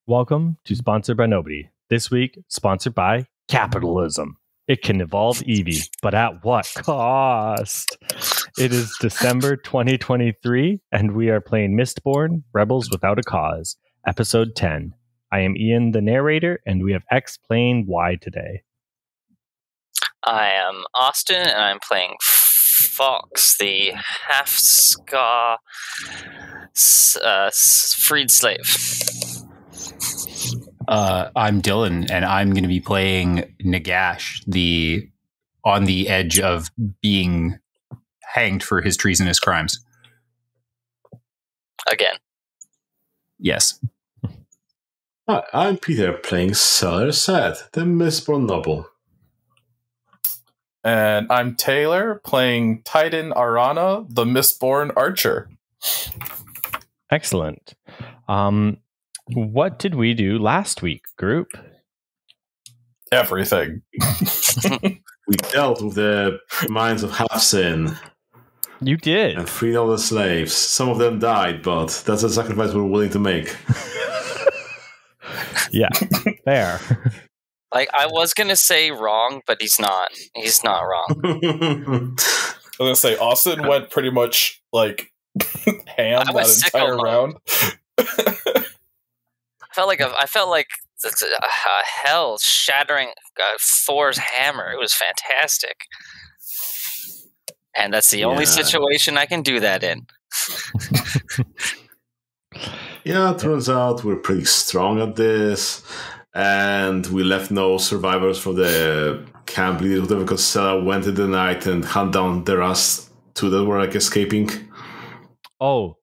Welcome to Sponsored by Nobody. This week, sponsored by capitalism. It can evolve Eevee, but at what cost? It is December 2023, and we are playing Mistborn, Rebels Without a Cause, Episode 10. I am Ian, the narrator, and we have explained why today. I am Austin, and I'm playing Fox, the half-ska freed slave. I'm Dylan, and I'm going to be playing Nagash, the on the edge of being hanged for his treasonous crimes. Again. Yes. Hi, I'm Peter, playing Seller Sad, the Mistborn noble. And I'm Taylor, playing Titan Arana, the Mistborn archer. Excellent. What did we do last week, group? Everything. We dealt with the mines of Hathsin You did. and freed all the slaves. Some of them died, but that's a sacrifice we're willing to make. Yeah, fair. Like, I was going to say wrong, but he's not. He's not wrong. I was going to say, Austin went pretty much, like, ham I was that sicko entire mode. round. I felt like hell shattering Thor's hammer. It was fantastic. And that's the only Yeah. situation I can do that in. Yeah, it turns out we're pretty strong at this, and we left no survivors for the camp leaders, whatever, because Sarah went in the night and hunt down the rest two that were, like, escaping. Oh,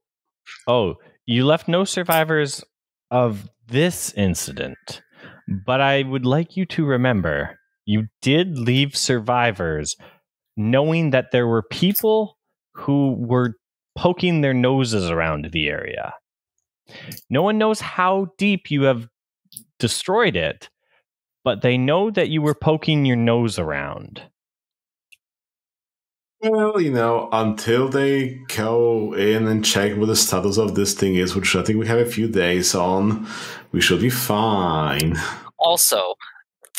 you left no survivors of this incident, but I would like you to remember you did leave survivors knowing that there were people who were poking their noses around the area. No one knows how deep you have destroyed it, but they know that you were poking your nose around. Well, until they go in and check what the status of this thing is, which I think we have a few days on, we should be fine. Also,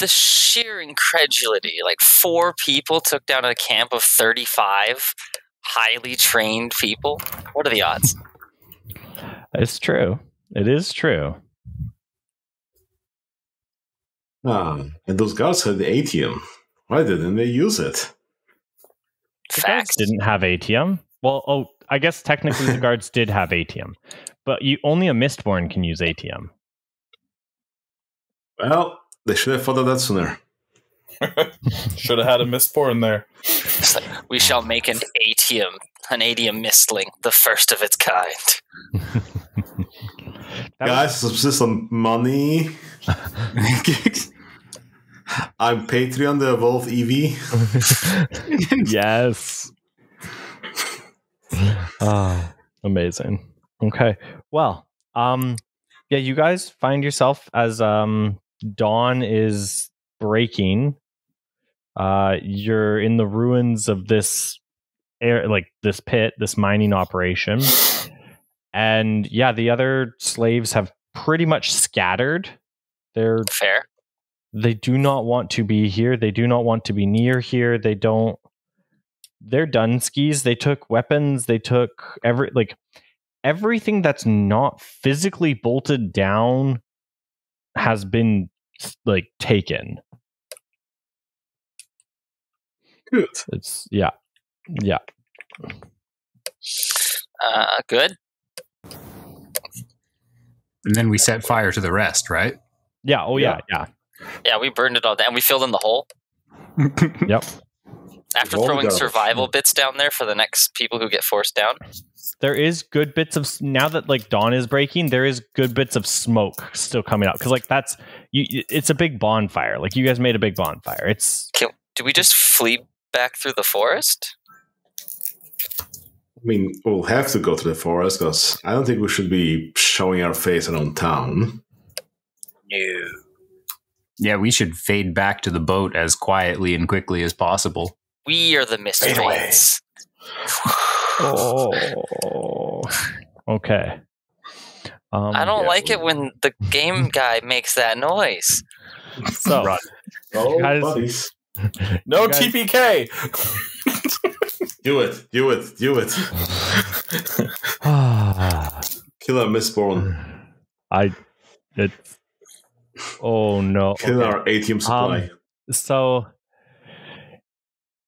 the sheer incredulity. Like, 4 people took down a camp of 35 highly trained people. What are the odds? It's true. It is true. And those guards had the Atium. Why didn't they use it? The guards didn't have Atium. Well, I guess technically the guards did have Atium, but only a Mistborn can use Atium. Well, they should have thought of that sooner. Should have had a Mistborn there. It's like, we shall make an Atium mistling, the first of its kind. Guys, subsist on money. I'm Patreon, the Evolve Eevee. Yes. Amazing. Okay. Well, yeah, you guys find yourself as dawn is breaking. You're in the ruins of this this pit, this mining operation. And yeah, the other slaves have pretty much scattered. They're Fair. They do not want to be here. They do not want to be near here. They're Dunskies. They took weapons. They took everything that's not physically bolted down has been taken. Good. It's yeah. Good. And then we set fire to the rest, right? Yeah. Oh yeah. Yeah, we burned it all down. We filled in the hole. Yep. After Roll throwing down. survival bits down there for the next people who get forced down. There is good bits of now that dawn is breaking. There is good bits of smoke still coming out because that's it's a big bonfire. Like you guys made a big bonfire. Do we just flee back through the forest? I mean, we'll have to go to the forest because I don't think we should be showing our face around town. No. Yeah, we should fade back to the boat as quietly and quickly as possible. We are the misfits. Oh. Okay. I don't yeah, like it when the game guy makes that noise. So, Run. Oh, guys- buddies. No You guys- TPK. Do it. Kill our Mistborn. Oh no. Kill Okay. our Atium supply. So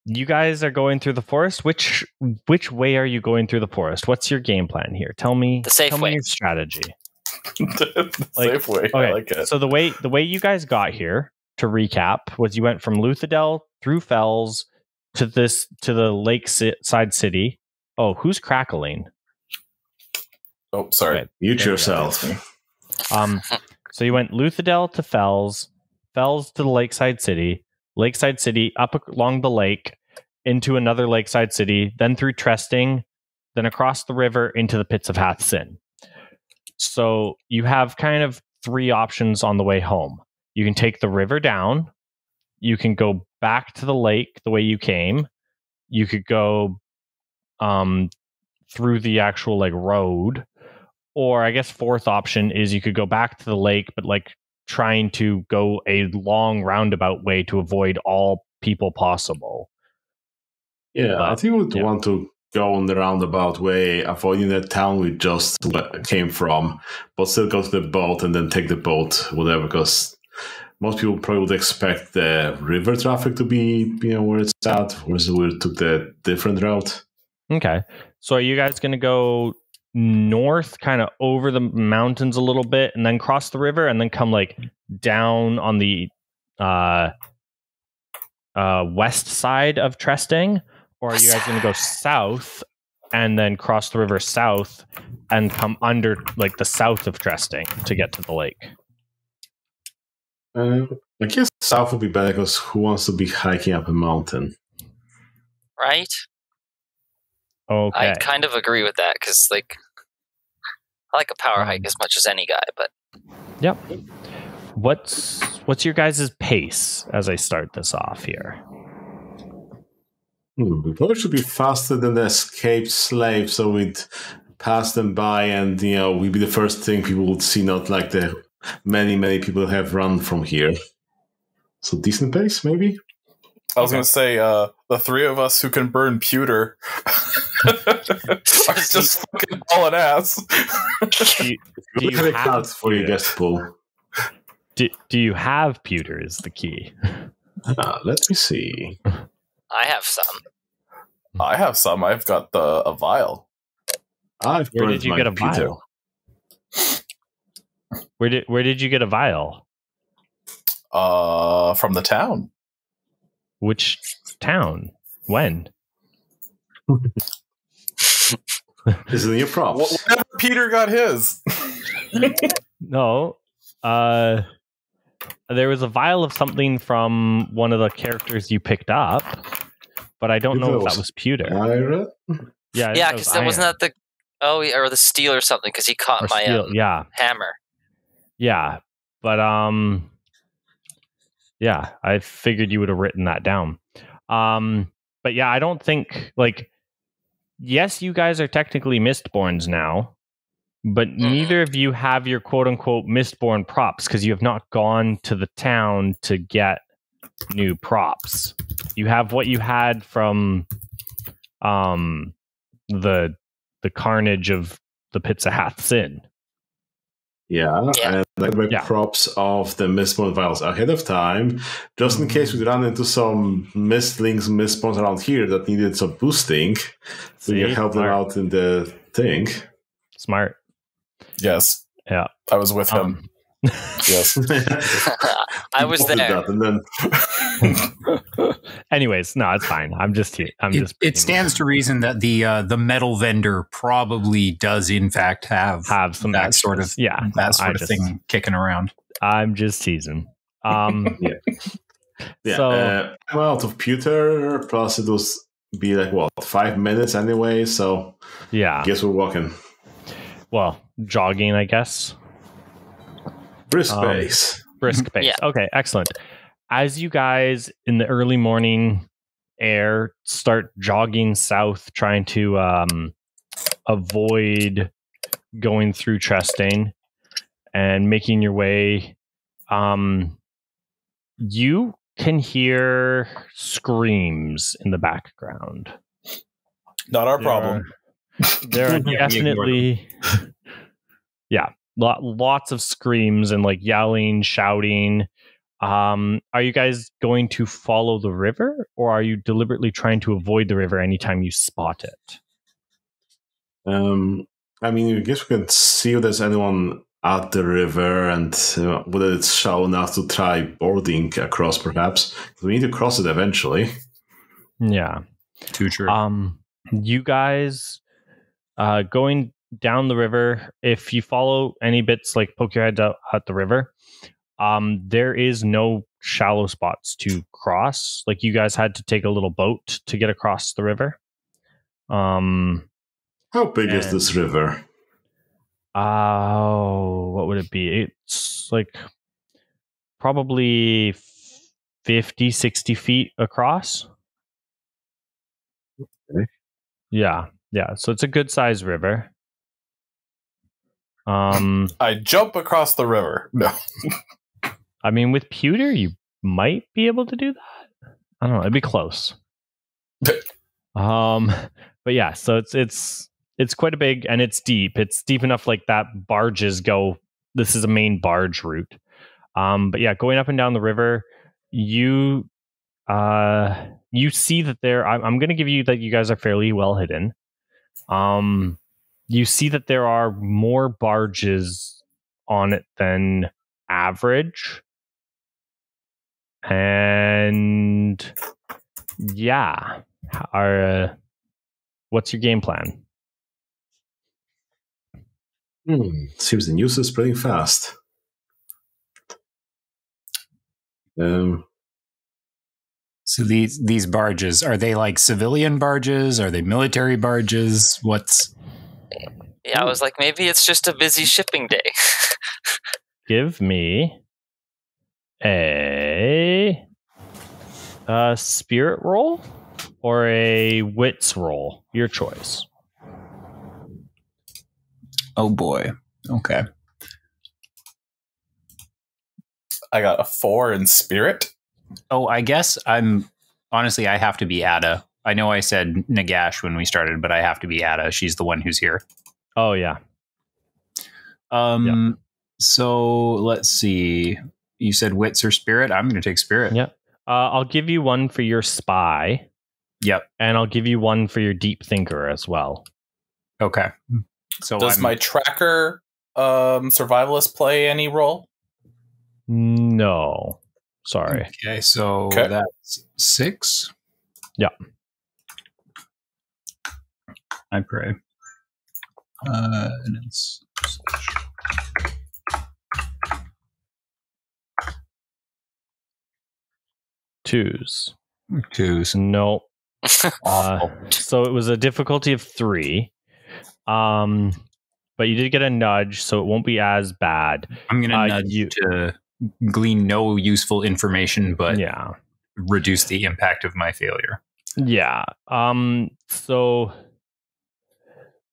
you guys are going through the forest. Which way are you going through the forest? What's your game plan here? Tell me. The safe tell way. me your strategy. Safe way. I like it. So the way you guys got here, to recap, was you went from Luthadel through Fells to the lakeside city. Oh, who's crackling? Oh, sorry. Okay. Mute yourself. So you went Luthadel to Fells to the lakeside city up along the lake into another lakeside city, then through Tresting, then across the river into the Pits of Hathsin. So you have kind of three options on the way home. You can take the river down. You can go back to the lake the way you came. You could go through the actual road. Or I guess fourth option is you could go back to the lake, but trying to go a long roundabout way to avoid all people possible. Yeah, I think we would want to go on the roundabout way, avoiding the town we just came from, but still go to the boat and then take the boat, whatever, because most people probably would expect the river traffic to be, where it's at, whereas we took the different route. Okay. So are you guys going to go north, kind of over the mountains a little bit, and then cross the river, and then come down on the west side of Tresting? Or are you guys going to go south and then cross the river south and come under the south of Tresting to get to the lake? I guess south would be better, because who wants to be hiking up a mountain? Right? Okay. I kind of agree with that, because I like a power hike as much as any guy, but Yep. What's your guys' pace as I start this off here? We probably should be faster than the escaped slaves, so we'd pass them by, and we'd be the first thing people would see, not like the many people have run from here. So decent pace, maybe. I was going to say, the three of us who can burn pewter are just fucking hauling ass. Do you have a have card for you guys to pull? do you have pewter is the key. Let me see. I have some. I have some. I've got a vial. I've Where burned did you my get a pewter. vial? Where did you get a vial? From the town. Which town? When? Is it in your props? Whenever Peter got his. No. There was a vial of something from one of the characters you picked up, but I don't know if that was pewter. Ira? Yeah, Yeah, because that wasn't that the or the steel or something, because he caught my hammer. Yeah, but yeah, I figured you would have written that down. But yeah, I don't think yes, you guys are technically Mistborns now, but neither of you have your quote unquote Mistborn props, because you have not gone to the town to get new props. You have what you had from the carnage of the Pits of Hathsin. Yeah, and I got my props of the Mistborn vials ahead of time, just in case we run into some Mistlings, Mistborns around here that needed some boosting. So we can help them out in the thing. Smart. Yes. Yeah. I was with him. Yes. I was there. That, and then anyways, no, it's fine. It stands to reason that the metal vendor probably does in fact have some that extras. sort of thing kicking around. I'm just teasing. So I'm out of pewter, plus it was be 5 minutes anyway, so yeah, guess we're walking. Well, jogging, I guess. Brisk pace. Yeah. Okay, excellent. As you guys in the early morning air start jogging south, trying to avoid going through Tresting, and making your way. You can hear screams in the background. Not our problem. There are definitely, lots of screams and like yelling, shouting. Are you guys going to follow the river, or are you deliberately trying to avoid the river anytime you spot it? I mean, I guess we can see if there's anyone at the river and whether it's shallow enough to try boarding across, perhaps. We need to cross it eventually. Yeah. Too true. You guys going down the river, if you follow any bits, like poke your head out at the river, there is no shallow spots to cross. Like you guys had to take a little boat to get across the river. How big is this river? What would it be? It's like probably 50, 60 feet across. Okay. Yeah. So it's a good sized river. I jump across the river. No. I mean, with pewter, you might be able to do that. I don't know. It'd be close. But yeah, so it's quite a big, and it's deep. It's deep enough like that barges go. This is a main barge route. But yeah, going up and down the river, you see that there. I'm going to give you that you guys are fairly well hidden. You see that there are more barges on it than average. And yeah, what's your game plan? Seems the news is spreading fast. So these barges, are they like civilian barges? Are they military barges? Yeah, I was like, maybe it's just a busy shipping day. Give me a spirit roll or a wits roll. Your choice. Oh boy. Okay. I got a 4 in spirit. Oh, I guess I have to be Ada. I know I said Nagash when we started, but I have to be Ada. She's the one who's here. Oh yeah. So let's see. You said wits or spirit? I'm going to take spirit. Yeah. I'll give you one for your spy. Yep. And I'll give you one for your deep thinker as well. Okay. So does my tracker survivalist play any role? No. Sorry. Okay, so that's 6. Yeah. I pray. And it's 2s. No. So it was a difficulty of 3. But you did get a nudge, so it won't be as bad. I'm going to nudge you to glean no useful information, but reduce the impact of my failure. Yeah. So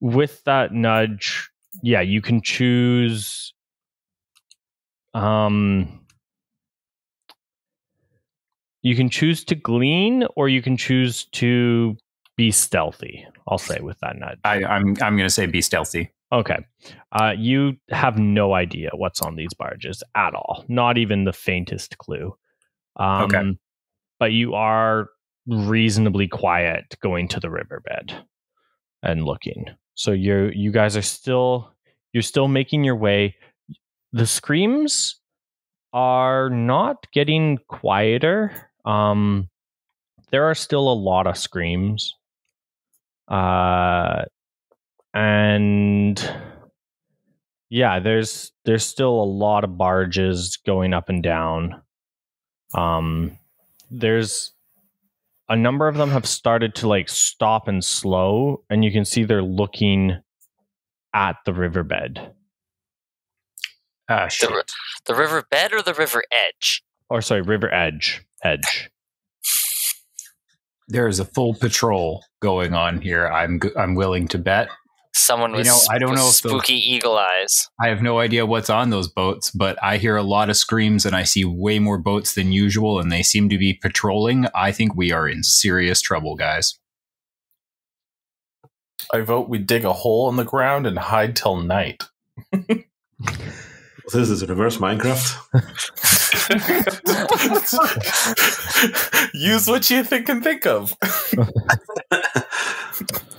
with that nudge, you can choose. You can choose to glean, or you can choose to be stealthy. I'll say with that nudge. I'm going to say be stealthy. Okay. You have no idea what's on these barges at all. Not even the faintest clue. Okay. But you are reasonably quiet going to the riverbed and looking. So you guys are still making your way. The screams are not getting quieter. There are still a lot of screams. And there's still a lot of barges going up and down. There's a number of them have started to like stop and slow, and you can see they're looking at the riverbed. Shit. The riverbed or the river edge? Or sorry, river edge. There is a full patrol going on here. I'm willing to bet. Someone with I don't know if spooky eagle eyes. I have no idea what's on those boats, but I hear a lot of screams and I see way more boats than usual, and they seem to be patrolling. I think we are in serious trouble, guys. I vote we dig a hole in the ground and hide till night. This is reverse Minecraft. Use what you can think of.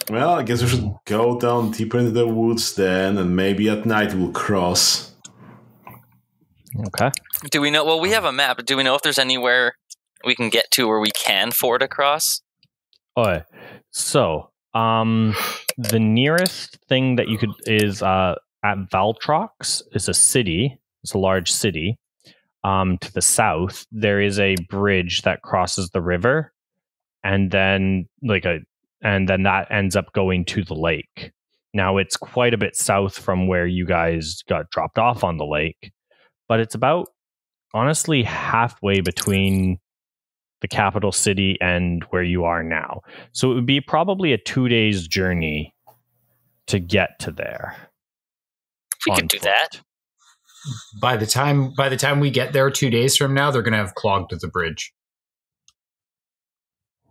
Well, I guess we should go down deeper into the woods then, and maybe at night we'll cross. Okay. Do we know? Well, we have a map. But do we know if there's anywhere we can get to where we can ford across? Okay. So, the nearest thing that you could is at Valtrox is a city. It's a large city. To the south, there is a bridge that crosses the river, and then that ends up going to the lake. Now it's quite a bit south from where you guys got dropped off on the lake, but it's about honestly halfway between the capital city and where you are now. So it would be probably a 2 days journey to get to there. We could do that. By the time we get there 2 days from now, they're going to have clogged the bridge.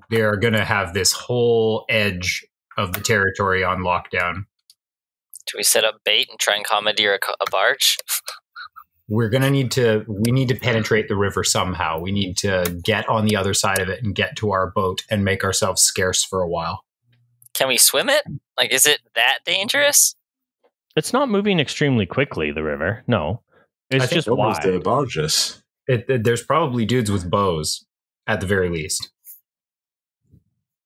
They're going to have this whole edge of the territory on lockdown. Do we set up bait and try and commandeer a barge? We need to penetrate the river somehow. We need to get on the other side of it and get to our boat and make ourselves scarce for a while. Can we swim it? Like, is it that dangerous? It's not moving extremely quickly, the river. No. It's just wide. The barges. There's probably dudes with bows, at the very least.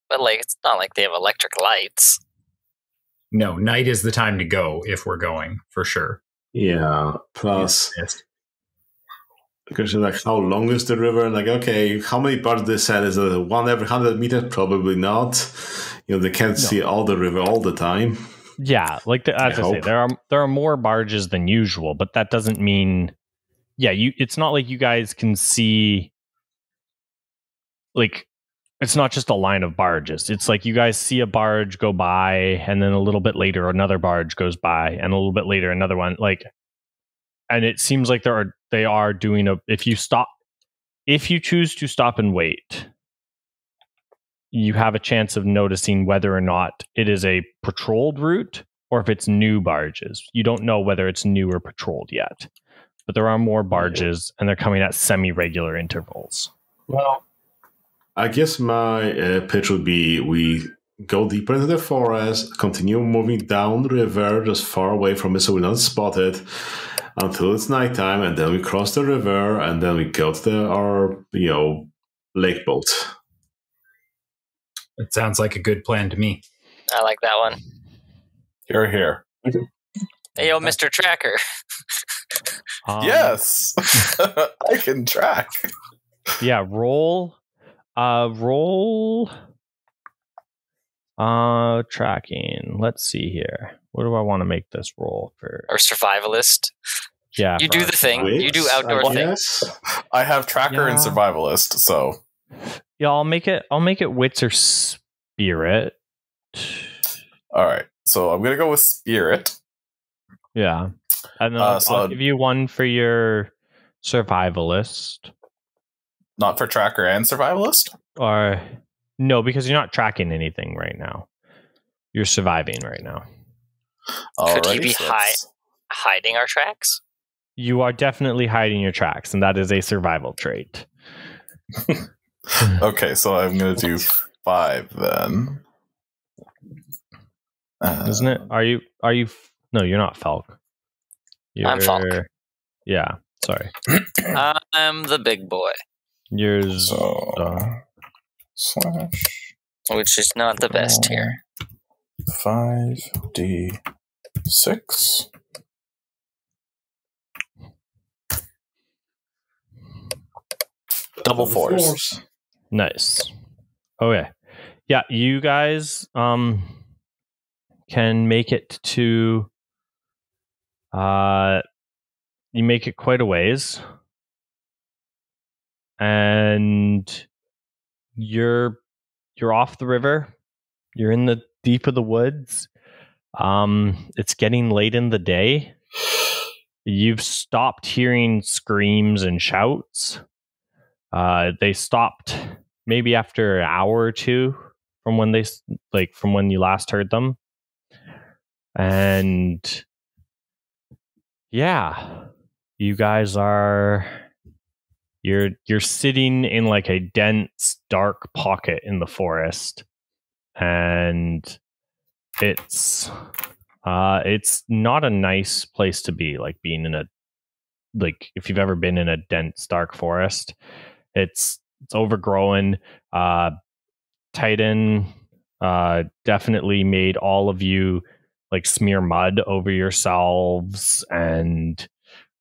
But, like, it's not like they have electric lights. No, night is the time to go if we're going, for sure. Yeah, plus... Because like, how long is the river? And like, okay, how many barges they said? Is it one every 100 meters? Probably not. They can't see all the river all the time. Yeah, like as I say, there are more barges than usual, but that doesn't mean, it's not like you guys can see, like, it's not just a line of barges. It's like you guys see a barge go by, and then a little bit later another barge goes by, and a little bit later another one. Like, and it seems like they are doing if you choose to stop and wait, you have a chance of noticing whether or not it is a patrolled route or if it's new barges. You don't know whether it's new or patrolled yet, but there are more barges and they're coming at semi-regular intervals. Well, I guess my pitch would be we go deeper into the forest, continue moving down the river just far away from it so we're not spotted until it's nighttime, and then we cross the river and then we go to our lake boat. It sounds like a good plan to me. I like that one. You're here. Hey, yo, Mr. Tracker. Yes. I can track. Yeah, roll tracking. Let's see here. What do I want to make this roll for? Or survivalist. Yeah. You do the thing. You do outdoor things. I have tracker and survivalist, so yeah, I'll make it wits or spirit. All right. So I'm gonna go with spirit. Yeah, and then I'll give you one for your survivalist. Not for tracker and survivalist? Or no, because you're not tracking anything right now. You're surviving right now. Could he be hiding our tracks? You are definitely hiding your tracks, and that is a survival trait. Okay, so I'm going to do 5 then. Isn't it? Are you? No, you're not Falk. I'm Falk. Yeah, sorry. I'm the big boy. Yours. Slash. Which is not the best here. 5d6. Double fours. Nice. Okay. Yeah, you guys can make it to you make it quite a ways. And you're off the river. You're in the deep of the woods. It's getting late in the day. You've stopped hearing screams and shouts. They stopped maybe after an hour or two from when you last heard them. And yeah, you guys you're sitting in like a dense, dark pocket in the forest, and it's not a nice place to be. Like being in if you've ever been in a dense, dark forest, it's overgrown. Titan definitely made all of you like smear mud over yourselves and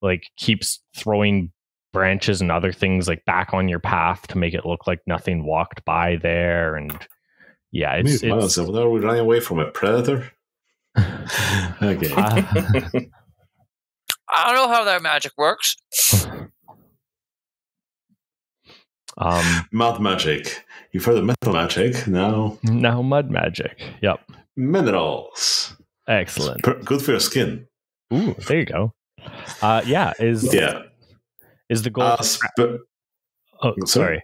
like keeps throwing branches and other things like back on your path to make it look like nothing walked by there. And yeah, it's are we running away from a predator? Okay. I don't know how that magic works. Mud magic. You've heard of metal magic. Now mud magic. Yep. Minerals. Excellent. Good for your skin. Ooh, there you go. Is the goal? Sorry.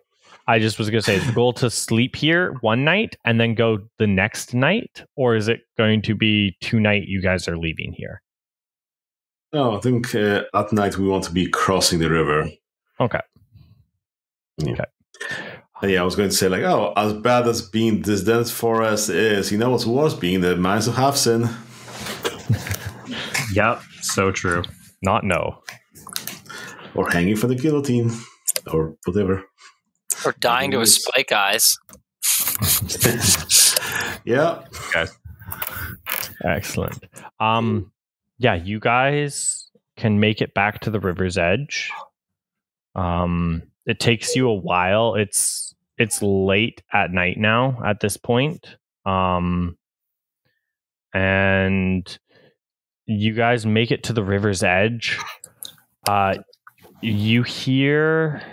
I just was going to say, is the goal to sleep here one night and then go the next night, or is it going to be 2 nights you guys are leaving here? No, I think at night we want to be crossing the river. Okay. Yeah. Okay. Yeah, I was going to say, like, as bad as being this dense forest is, you know what's worse? Being the mines of Hathsin. Yep, so true. Not no. Or hanging for the guillotine. Or whatever. Or dying to a spike eyes. Yeah. Okay. Excellent. Yeah, you guys can make it back to the river's edge. It takes you a while. It's late at night now at this point. And you guys make it to the river's edge. You hear...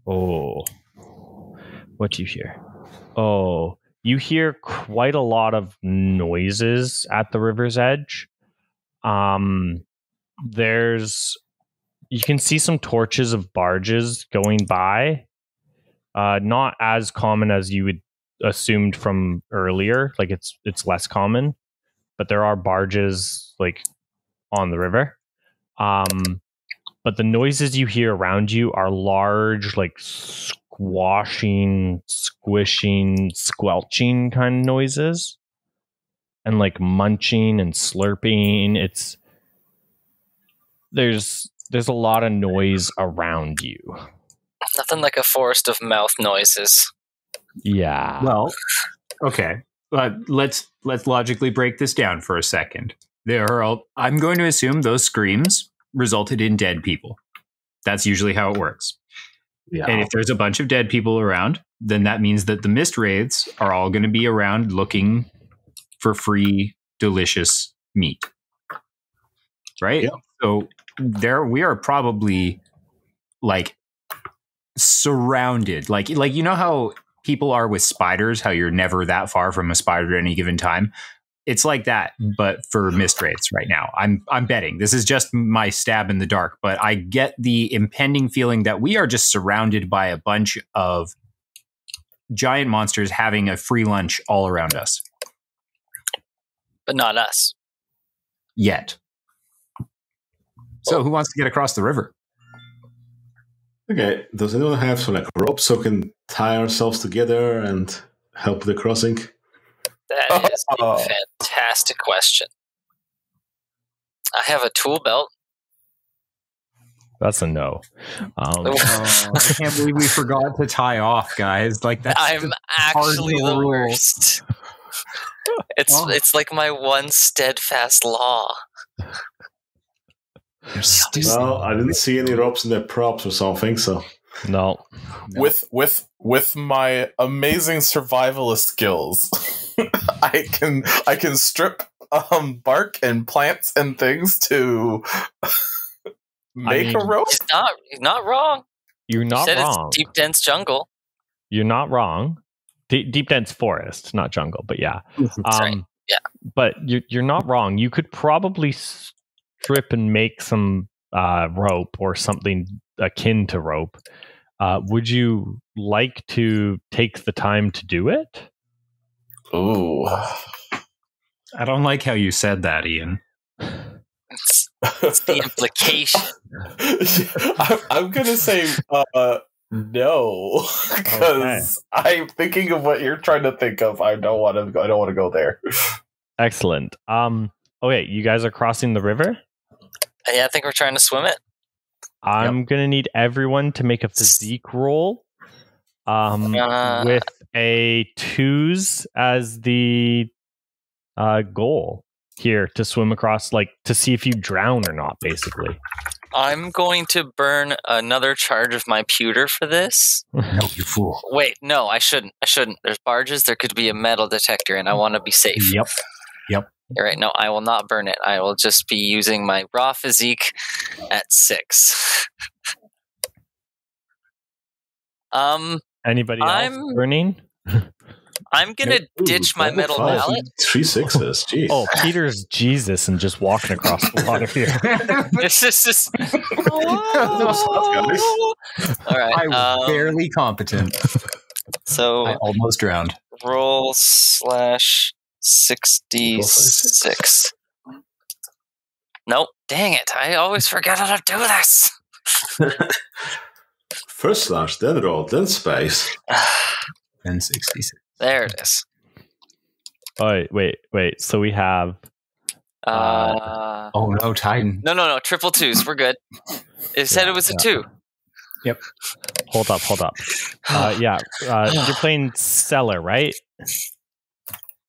Oh. What do you hear? Oh, you hear quite a lot of noises at the river's edge. You can see some torches of barges going by. Not as common as you would assumed from earlier. Like it's less common, but there are barges like on the river. But the noises you hear around you are large, like squashing, squishing, squelching kind of noises, and like munching and slurping. There's a lot of noise around you. Nothing like a forest of mouth noises. Yeah. Well, okay. Let's logically break this down for a second. I'm going to assume those screams resulted in dead people. That's usually how it works. Yeah. And if there's a bunch of dead people around, then that means that the mist wraiths are all going to be around looking for free, delicious meat. Right? Yeah. So we are probably like surrounded. Like you know how people are with spiders, how you're never that far from a spider at any given time? It's like that, but for mist wraiths right now. I'm betting. This is just my stab in the dark, but I get the impending feeling that we are just surrounded by a bunch of giant monsters having a free lunch all around us. But not us. Yet. So who wants to get across the river? Okay, does anyone have some like rope so we can tie ourselves together and help the crossing? That is a fantastic question. I have a tool belt. That's a no. I can't believe we forgot to tie off, guys. Like that's I'm actually the worst. It's like my one steadfast law. Well, I didn't see any ropes in the props or something, so no. With my amazing survivalist skills, I can strip bark and plants and things to make a rope. He's not wrong. You're not wrong. It's deep, dense jungle. You're not wrong. Deep dense forest, not jungle, but yeah. That's right. Yeah. But you're not wrong. You could probably strip and make some rope or something akin to rope. Would you like to take the time to do it? Ooh. I don't like how you said that, Ian. It's the implication. I'm gonna say no, because I'm thinking of what you're trying to think of. I don't want to go there. Excellent. Okay, you guys are crossing the river. Yeah, I think we're trying to swim it. I'm gonna need everyone to make a physique roll. With a 2s as the goal here to swim across, like to see if you drown or not, basically. I'm going to burn another charge of my pewter for this. No, you fool. Wait, no, I shouldn't. There's barges. There could be a metal detector, and I want to be safe. Yep. You're right. No, I will not burn it. I will just be using my raw physique at 6. Anybody else burning? I'm gonna ditch my metal mallet. 3 6s. Jeez. Oh, Peter's Jesus and just walking across the water here. This is just. All right. I was barely competent. So I almost drowned. Roll /66. Nope. Dang it! I always forget how to do this. First slash, then roll, then space. Then 66. There it is. Oh, wait. So we have. Oh no, Titan. No. Triple 2s. We're good. It said it was a 2. Yep. Hold up. You're playing Cellar, right?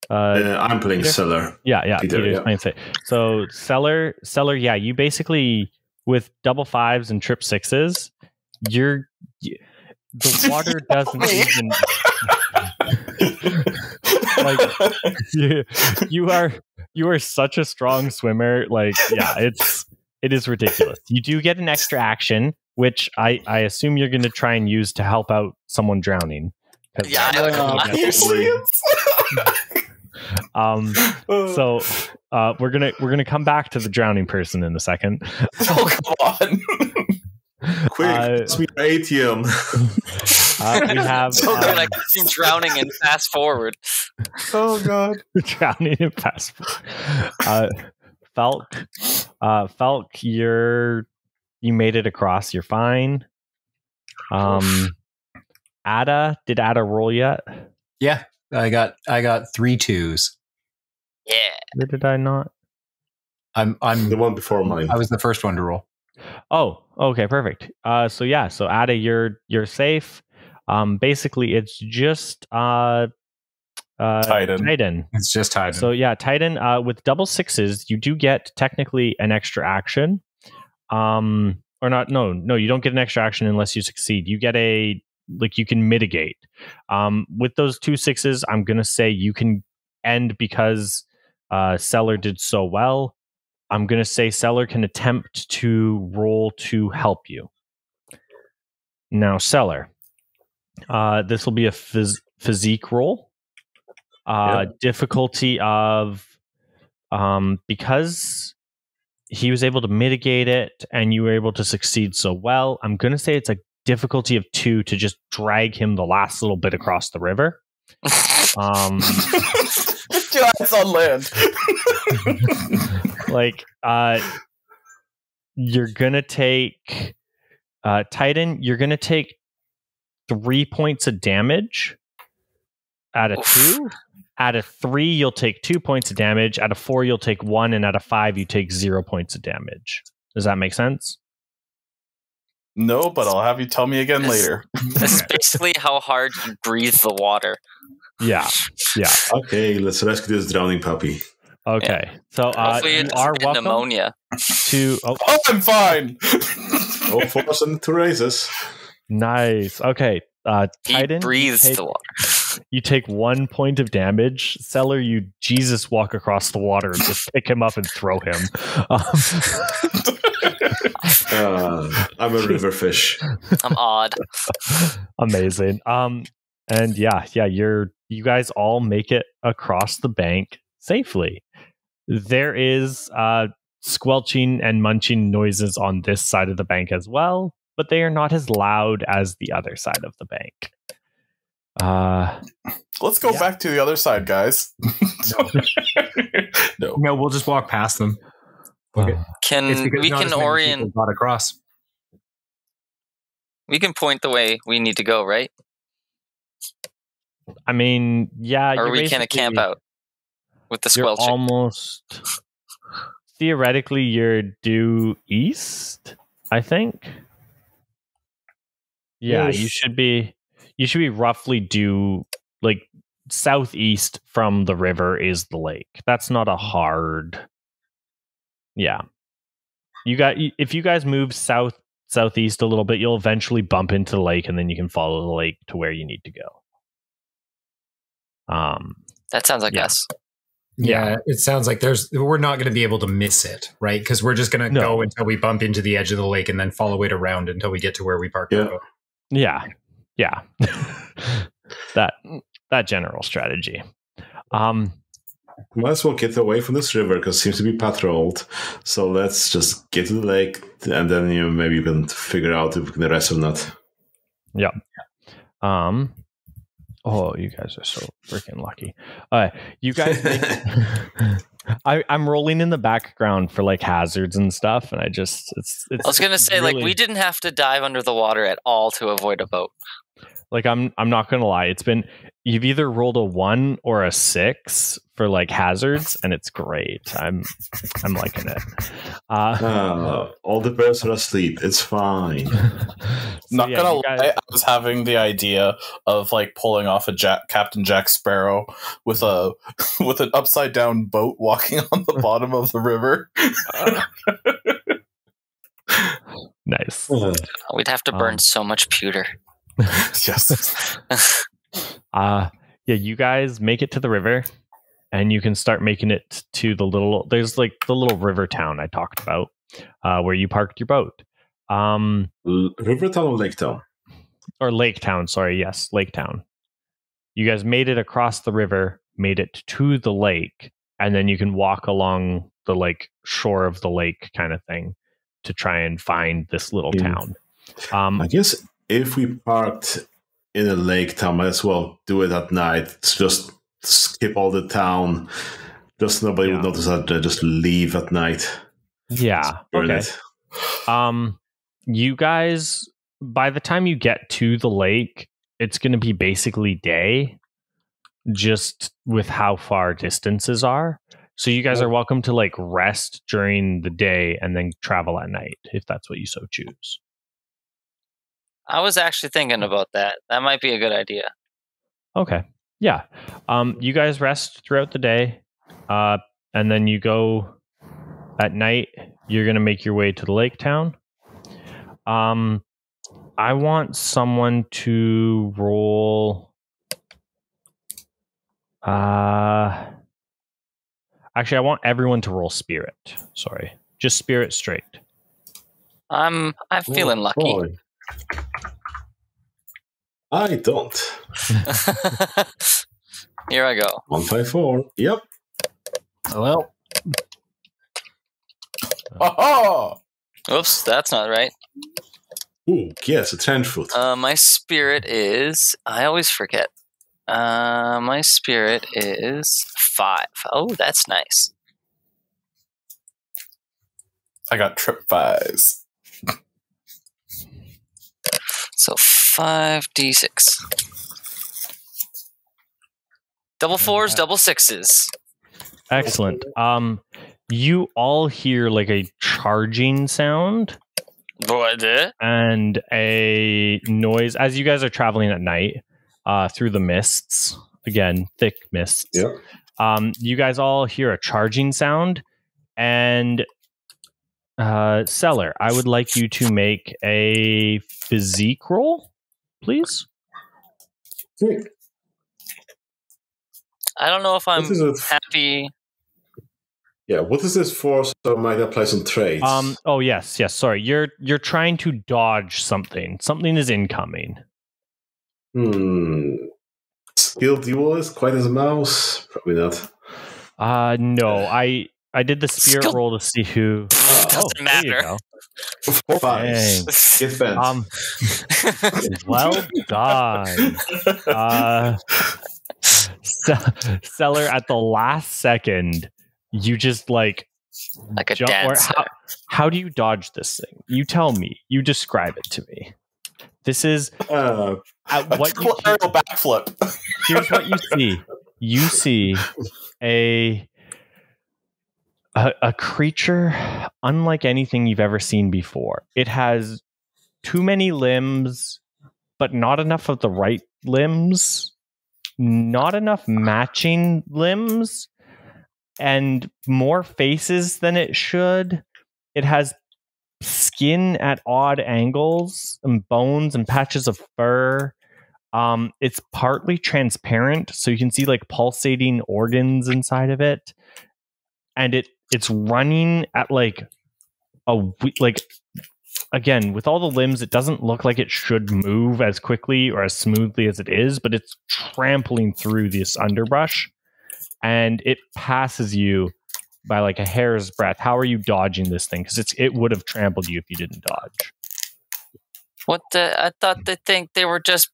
I'm playing Peter? Cellar. Yeah. Peter's playing Cellar. So Cellar. Yeah. You basically with double 5s and trip 6s. The water doesn't even like you are such a strong swimmer. Like, yeah, it is ridiculous. You do get an extra action, which I assume you're going to try and use to help out someone drowning. Yeah, so we're gonna come back to the drowning person in a second. Oh, come on. Quick, it's me, Atium. We have like drowning and fast forward. Oh god, drowning and fast forward. Falk, you made it across. You're fine. Ada, did Ada roll yet? Yeah, I got 3 2s. Yeah. Or did I not? I'm the one before mine. I was the first one to roll. Oh, okay, perfect. So Ada, you're safe. Basically, it's just Titan. It's just Titan. So Titan. With double 6s, you do get technically an extra action. Or not? No, you don't get an extra action unless you succeed. You get you can mitigate. With those 2 6s, I'm gonna say you can end because Cellar did so well. I'm going to say Cellar can attempt to roll to help you. Now, Cellar, this will be a physique roll. Difficulty of, because he was able to mitigate it and you were able to succeed so well, I'm going to say it's a difficulty of 2 to just drag him the last little bit across the river. Giants on land. You're gonna take Titan. You're gonna take 3 points of damage. Out of 2, out of 3, you'll take 2 points of damage. Out of 4, you'll take 1, and out of 5, you take 0 points of damage. Does that make sense? No, but I'll have you tell me again later. This is basically how hard you breathe the water. Yeah. Okay, let's rescue this drowning puppy. Okay, so you are welcome pneumonia. to. Oh, I'm fine. All 4s and 2 raises. Nice. Okay, Titan. He breathes the water. You take 1 point of damage. Cellar, you Jesus walk across the water and just pick him up and throw him. I'm a river fish. I'm odd. Amazing. And you guys all make it across the bank safely. There is squelching and munching noises on this side of the bank as well, but they are not as loud as the other side of the bank. Let's go back to the other side, guys. No, we'll just walk past them. Okay. We can orient? Got across. We can point the way we need to go, right? I mean, yeah. Or we can camp out with the you're squelching. Almost. Theoretically, you're due east, I think. Yeah, Yes. you should be roughly due like southeast from the river is the lake. That's not a hard. Yeah. If you guys move southeast a little bit, you'll eventually bump into the lake, and then you can follow the lake to where you need to go. That sounds like us. Yeah, it sounds like we're not going to be able to miss it, right? Because we're just going to go until we bump into the edge of the lake and then follow it around until we get to where we parked our boat. Yeah. that general strategy. Might as well get away from this river because it seems to be patrolled. So let's just get to the lake, and then maybe you can figure out if we can rest or not. Yep. Oh, you guys are so freaking lucky. You guys. I'm rolling in the background for like hazards and stuff, and it's I was gonna say, really, like, we didn't have to dive under the water at all to avoid a boat. Like, I'm not gonna lie. You've either rolled a 1 or a 6 for like hazards, and it's great. I'm liking it. All the birds are asleep. It's fine. Not gonna lie, I was having the idea of like pulling off a Captain Jack Sparrow with an upside down boat walking on the bottom of the river. Nice. We'd have to burn so much pewter. Yes. Yeah, you guys make it to the river, and you can start making it to there's like the little river town I talked about, where you parked your boat. River town or lake town? Or lake town, sorry, yes, lake town. You guys made it across the river, made it to the lake, and then you can walk along the like shore of the lake kind of thing to try and find this little town. I guess if we parked in a lake town, might as well do it at night. Just skip all the town. Just nobody would notice that. Just leave at night. Yeah. Burn Okay. it. You guys, by the time you get to the lake, it's going to be basically day, just with how far distances are. So you guys are welcome to like rest during the day and then travel at night if that's what you so choose. I was actually thinking about that. That might be a good idea. Okay. Yeah. You guys rest throughout the day, and then you go at night. You're going to make your way to the lake town. I want someone to roll. Actually, I want everyone to roll spirit. Sorry. Just spirit straight. I'm feeling lucky. Boy. I don't. Here I go. 154. Yep. Well, Oh! Oops, that's not right. Ooh, yes, a 10 foot. My spirit is... I always forget. My spirit is 5. Oh, that's nice. I got trip 5s. So 5d6. Double 4s, double 6s. Excellent. You all hear like a charging sound What? and a noise as you guys are traveling at night through the mists. Again, thick mists. Yep. You guys all hear a charging sound, and Seller, I would like you to make a physique roll, please. I don't know if I'm This is a- happy. Yeah, what is this for? So I might apply some traits. Oh yes. Sorry, you're trying to dodge something. Something is incoming. Skilled duelist, quite as a mouse? Probably not. No, I did the spirit roll to see who. Doesn't matter. 4 5. Get bent. Well done. Seller, at the last second, you just like a dancer. How do you dodge this thing? You tell me. You describe it to me. This is what backflip. Here's what you see. You see a creature unlike anything you've ever seen before. It has too many limbs, but not enough of the right limbs. Not enough matching limbs, and more faces than it should. It has skin at odd angles and bones and patches of fur. It's partly transparent, so you can see like pulsating organs inside of it, and it's running at again, with all the limbs, it doesn't look like it should move as quickly or as smoothly as it is, but it's trampling through this underbrush, and it passes you by like a hair's breadth. How are you dodging this thing? Because it would have trampled you if you didn't dodge. I thought they were just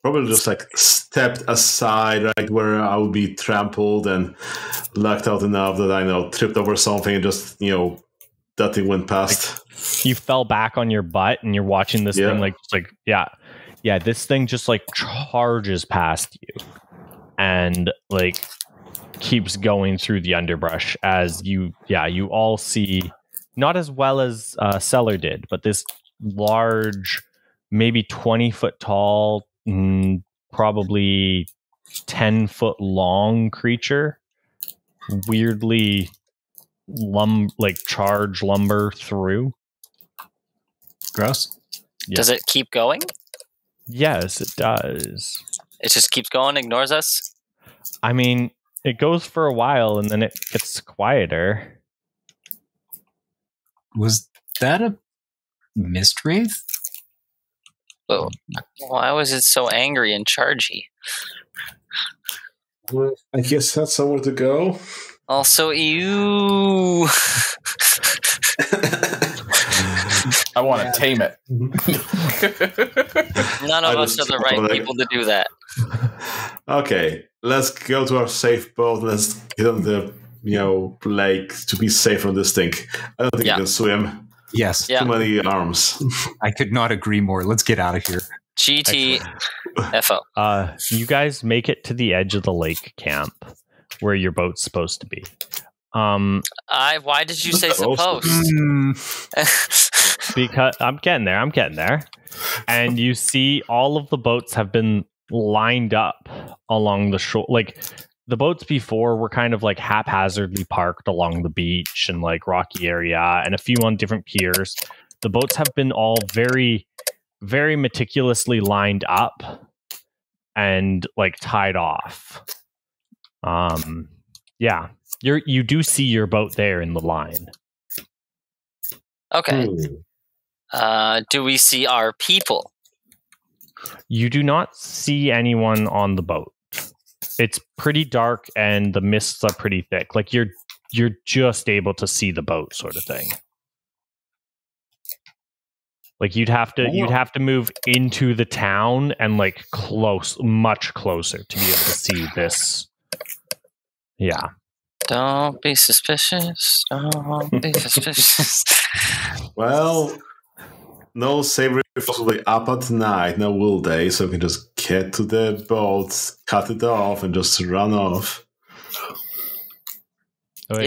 probably just like stepped aside, right where I would be trampled and lucked out enough that I tripped over something and just that thing went past. You fell back on your butt and you're watching this thing this thing just like charges past you and like keeps going through the underbrush as you all see, not as well as Seller did, but this large, maybe 20 foot tall, probably 10 foot long creature weirdly charge lumber through. Gross. Yeah. Does it keep going? Yes, it does. It just keeps going, ignores us? I mean, it goes for a while and then it gets quieter. Was that a mist wraith? Oh, why was it so angry and chargy? Well, I guess that's somewhere to go. Also, you. I want to tame it. None of us are the right people to do that. Okay, let's go to our safe boat. Let's get on the lake to be safe from this thing. I don't think you can swim. Yes. Too many arms. I could not agree more. Let's get out of here. GTFO. You guys make it to the edge of the lake camp where your boat's supposed to be. Why did you say supposed? Because I'm getting there. And you see all of the boats have been lined up along the shore. Like the boats before were kind of like haphazardly parked along the beach and like rocky area and a few on different piers. The boats have been all very, very meticulously lined up and like tied off. You do see your boat there in the line. Okay. Do we see our people? You do not see anyone on the boat. It's pretty dark and the mists are pretty thick. Like you're just able to see the boat, sort of thing. Like you'd have to move into the town and like much closer to be able to see this. Yeah. Don't be suspicious. Don't be suspicious. Well, no savory will be up at night, now will they? So we can just get to the boat, cut it off, and just run off. Oh, wait,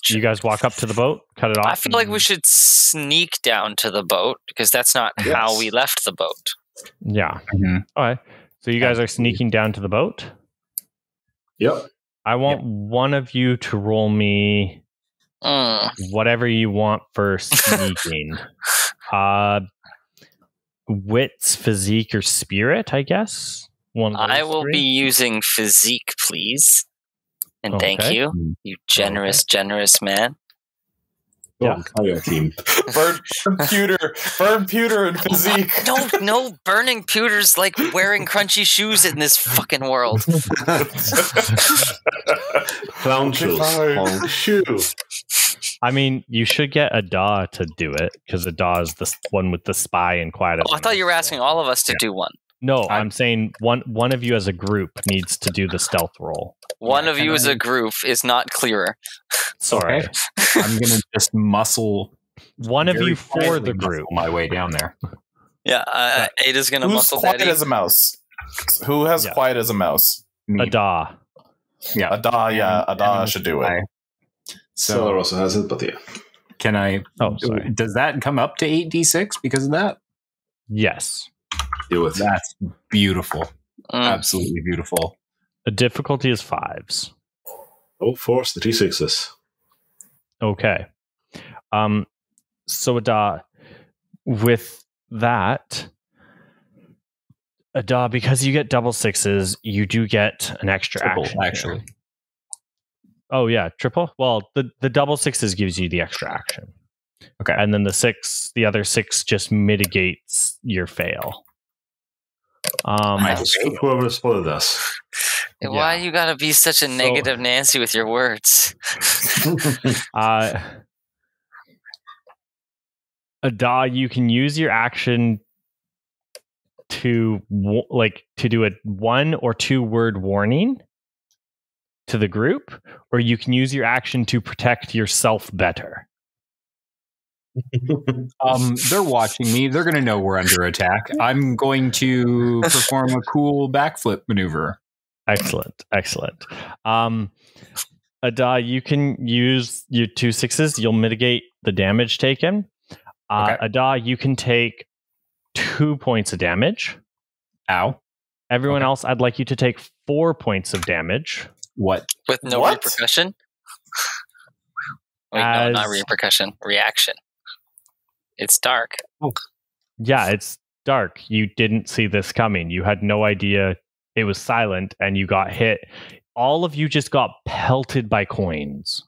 you guys walk up to the boat, cut it off. I feel like we should sneak down to the boat because that's not how we left the boat. Yeah. Mm-hmm. All right. So you guys are sneaking down to the boat? Yep. I want one of you to roll me whatever you want for sneaking. Wits, physique, or spirit, I guess. I will be using physique, please. And thank you. You generous man. Yeah. Fire team. Burn pewter and physique. No, burning pewter's like wearing crunchy shoes in this fucking world. Clown shoes. Honk shoe. I mean, you should get Ada to do it, because Ada is the one with the spy and quiet. Oh, I thought you were asking all of us to do one. No, I'm saying one of you as a group needs to do the stealth roll. One of you as a group is not clearer. Sorry. Okay. I'm going to just muscle One of very you for quietly the group. muscle my way down there. Yeah, Ada's gonna Who's muscle quiet Daddy. as a mouse? Who has Yeah. quiet as a mouse? Me. Ada. Yeah. Ada should do it. Seller So also has it, but yeah. can I? Oh, sorry. Does that come up to 8d6 because of that? Yes. Do it. That's beautiful. Mm. Absolutely beautiful. The difficulty is 5s. Oh, force the 3 6s. Okay. So Ada, with that, Ada, because you get double 6s, you do get an extra Triple, action. here. actually. Oh yeah, triple. Well, the double 6s gives you the extra action. Okay. And then the other 6 just mitigates your fail. Whoever spotted us. Why you gotta be such a negative Nancy with your words? Ada, you can use your action to do a 1 or 2 word warning to the group, or you can use your action to protect yourself better. They're watching me. They're going to know we're under attack. I'm going to perform a cool backflip maneuver. Excellent. Ada, you can use your 2 6s. You'll mitigate the damage taken. Okay. Ada, you can take 2 points of damage. Ow. Everyone else, I'd like you to take 4 points of damage. What? With no What? repercussion? Wait, no, not repercussion. Reaction. It's dark. Yeah, it's dark. You didn't see this coming. You had no idea it was silent, and you got hit. All of you just got pelted by coins.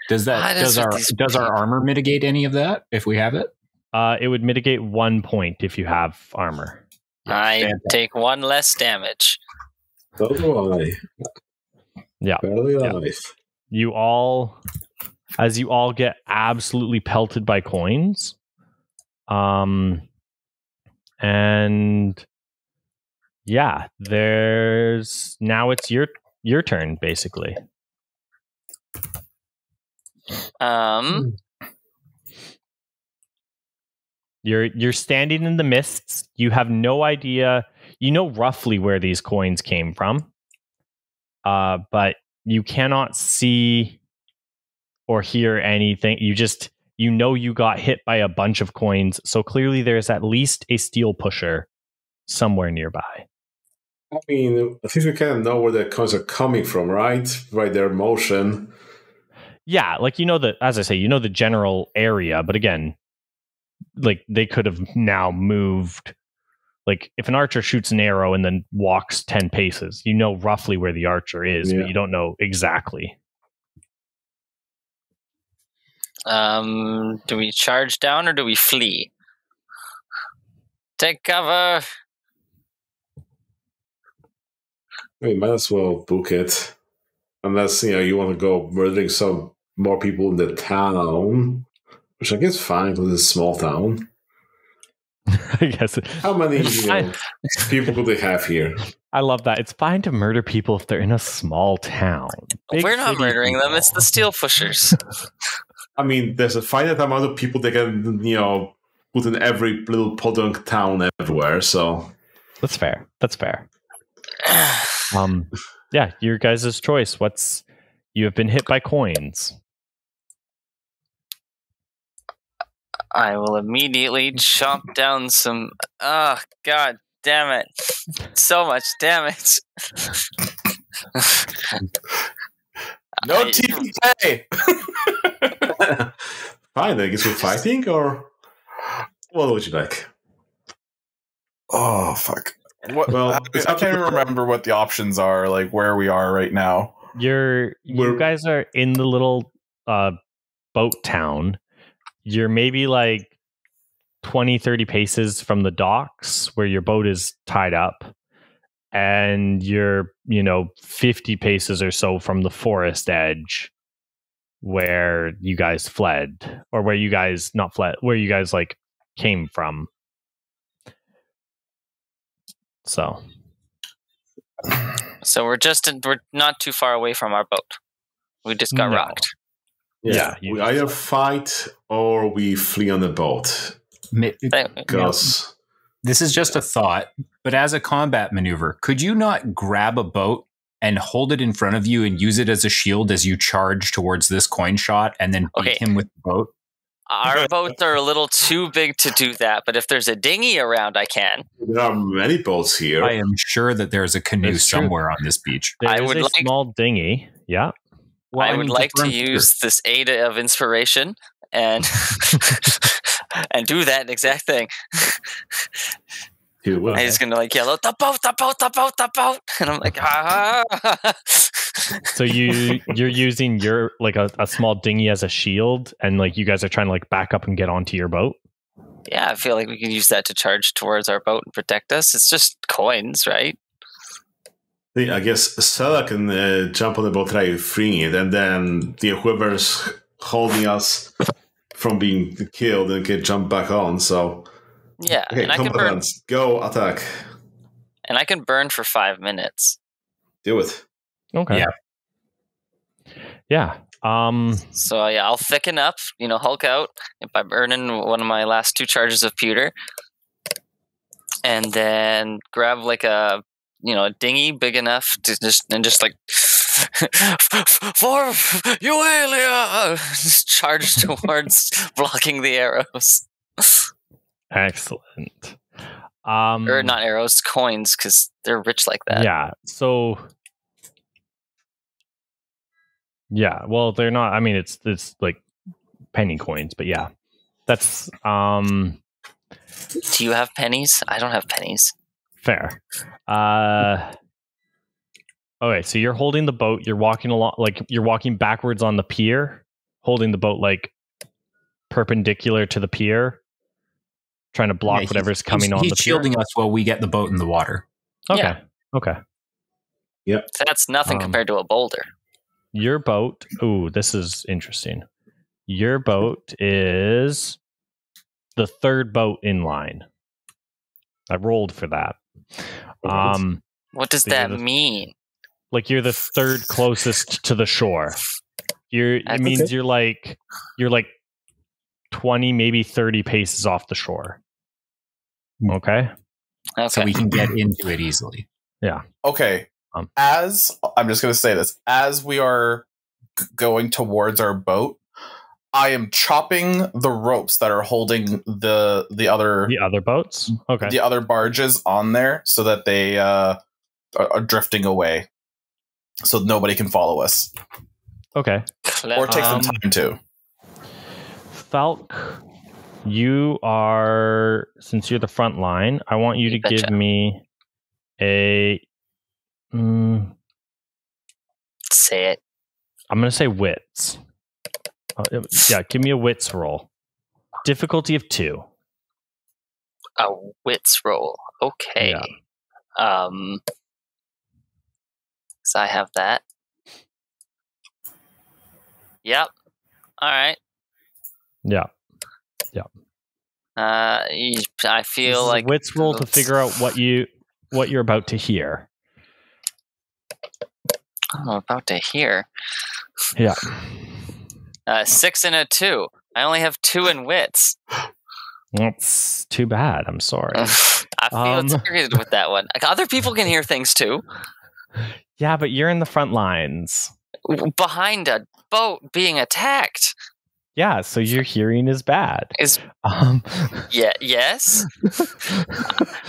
Does our armor mitigate any of that if we have it? It would mitigate 1 point if you have armor. I take 1 less damage. So do I. Yeah. Barely alive. As you all get absolutely pelted by coins. And yeah, now it's your turn, basically. You're standing in the mists. You have no idea. You know roughly where these coins came from, but you cannot see or hear anything. You know you got hit by a bunch of coins, so clearly there's at least a steel pusher somewhere nearby. I mean, I think we kind of know where the coins are coming from, right? By their motion. Yeah, as I say, you know the general area, but again, they could have now moved. Like, if an archer shoots an arrow and then walks 10 paces, you know roughly where the archer is, but you don't know exactly. Do we charge down or do we flee? Take cover. We might as well book it. Unless, you want to go murdering some more people in the town. Which I guess fine because it's a small town. I guess. How many people could they have here? I love that. It's fine to murder people if they're in a small town. We're not murdering them. It's the steel pushers. I mean, there's a finite amount of people they can, put in every little podunk town everywhere, so... That's fair. Yeah, your guys' choice. You have been hit by coins. I will immediately chomp down some... Oh, god damn it. So much damage. No TPK! Fine, I guess we're fighting, or what would you like? Oh, fuck. Well, I can't even remember what the options are, like where we are right now. You guys are in the little boat town. you're maybe like 20, 30 paces from the docks where your boat is tied up. And you're, 50 paces or so from the forest edge where you guys fled. Or where you guys, not fled, where you guys like came from. So we're not too far away from our boat. We just got rocked. Yeah, we either fight or we flee on the boat. Because this is just a thought, but as a combat maneuver, could you not grab a boat and hold it in front of you and use it as a shield as you charge towards this coin shot and then beat him with the boat? Our boats are a little too big to do that, but if there's a dinghy around, I can. There are many boats here. I am sure that there's a canoe somewhere on this beach. There is a small dinghy. Yeah. Well, I would like to use this aid of inspiration and and do that exact thing. You will. I'm just gonna yell out, the boat, the boat, the boat, the boat, and I'm like, ah. So you're using your a small dinghy as a shield, and you guys are trying to back up and get onto your boat. Yeah, I feel like we can use that to charge towards our boat and protect us. It's just coins, right? I guess Sela can jump on the boat, try freeing it, and then whoever's holding us from being killed and can jump back on. So yeah, okay, and I can burn. Go attack, and I can burn for 5 minutes. Do it. Okay. Yeah. So I'll thicken up. Hulk out by burning one of my last 2 charges of pewter, and then grab a dinghy big enough to just for Eualia, just charge towards blocking the arrows. Excellent. Or not arrows, coins, because they're rich like that. Yeah. So. Yeah. Well, they're not. I mean, it's like penny coins, but yeah, that's. Do you have pennies? I don't have pennies. Fair. Okay, so you're holding the boat. You're walking along, you're walking backwards on the pier, holding the boat perpendicular to the pier, trying to block whatever's coming on the pier. He's shielding us while we get the boat in the water. Okay. Yeah. Okay. Yep. So that's nothing compared to a boulder. Your boat. Ooh, this is interesting. Your boat is the 3rd boat in line. I rolled for that. What does that mean? You're the 3rd closest to the shore. It means you're 20, maybe 30 paces off the shore. Okay. So we can get into it easily. Yeah. Okay. As I'm just going to say this, as we are going towards our boat, I am chopping the ropes that are holding the other boats. Okay. The other barges on there so that they are drifting away, so nobody can follow us. Okay. Or take some time too. Falk, you are, since you're the front line, I want you to give me a. Say it. I'm going to say wits. Give me a wits roll. Difficulty of 2. A wits roll. Okay. Yeah. So I have that. Yep. All right. Yeah. I feel like wits roll to figure out what you're about to hear. I'm about to hear. Yeah. 6 and a 2. I only have 2 in wits. That's too bad. I'm sorry. I feel irritated with that one. Other people can hear things too. Yeah, but you're in the front lines. Behind a boat being attacked. Yeah, so your hearing is bad. Yeah, yes.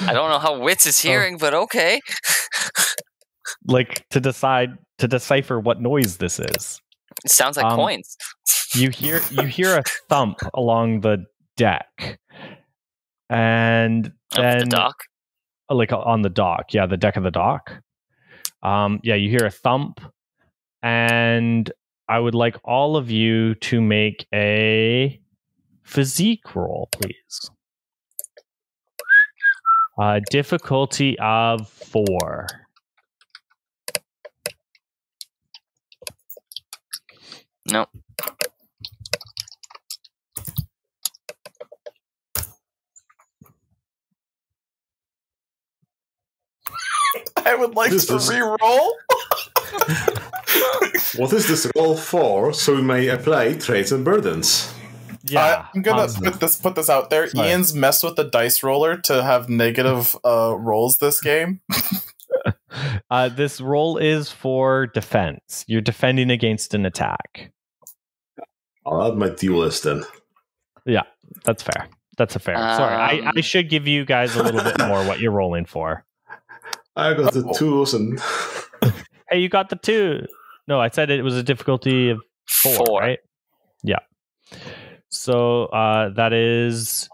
I don't know how wits is hearing, but okay. To decipher what noise this is. It sounds like coins. You hear a thump along the deck, and then the dock, on the dock. Yeah, the deck of the dock. You hear a thump, and I would like all of you to make a physique roll, please. Difficulty of 4. Nope. I would like to re-roll. What is this roll for? So we may apply traits and burdens. Yeah, I'm gonna put this out there. Sorry. Ian's messed with the dice roller to have negative rolls this game. This roll is for defense. You're defending against an attack. I'll add my duelist then. Yeah, that's fair. That's a fair. Sorry, I should give you guys a little bit more what you're rolling for. I got the 2s and... Hey, you got the 2. No, I said it was a difficulty of 4, right? Yeah. So that is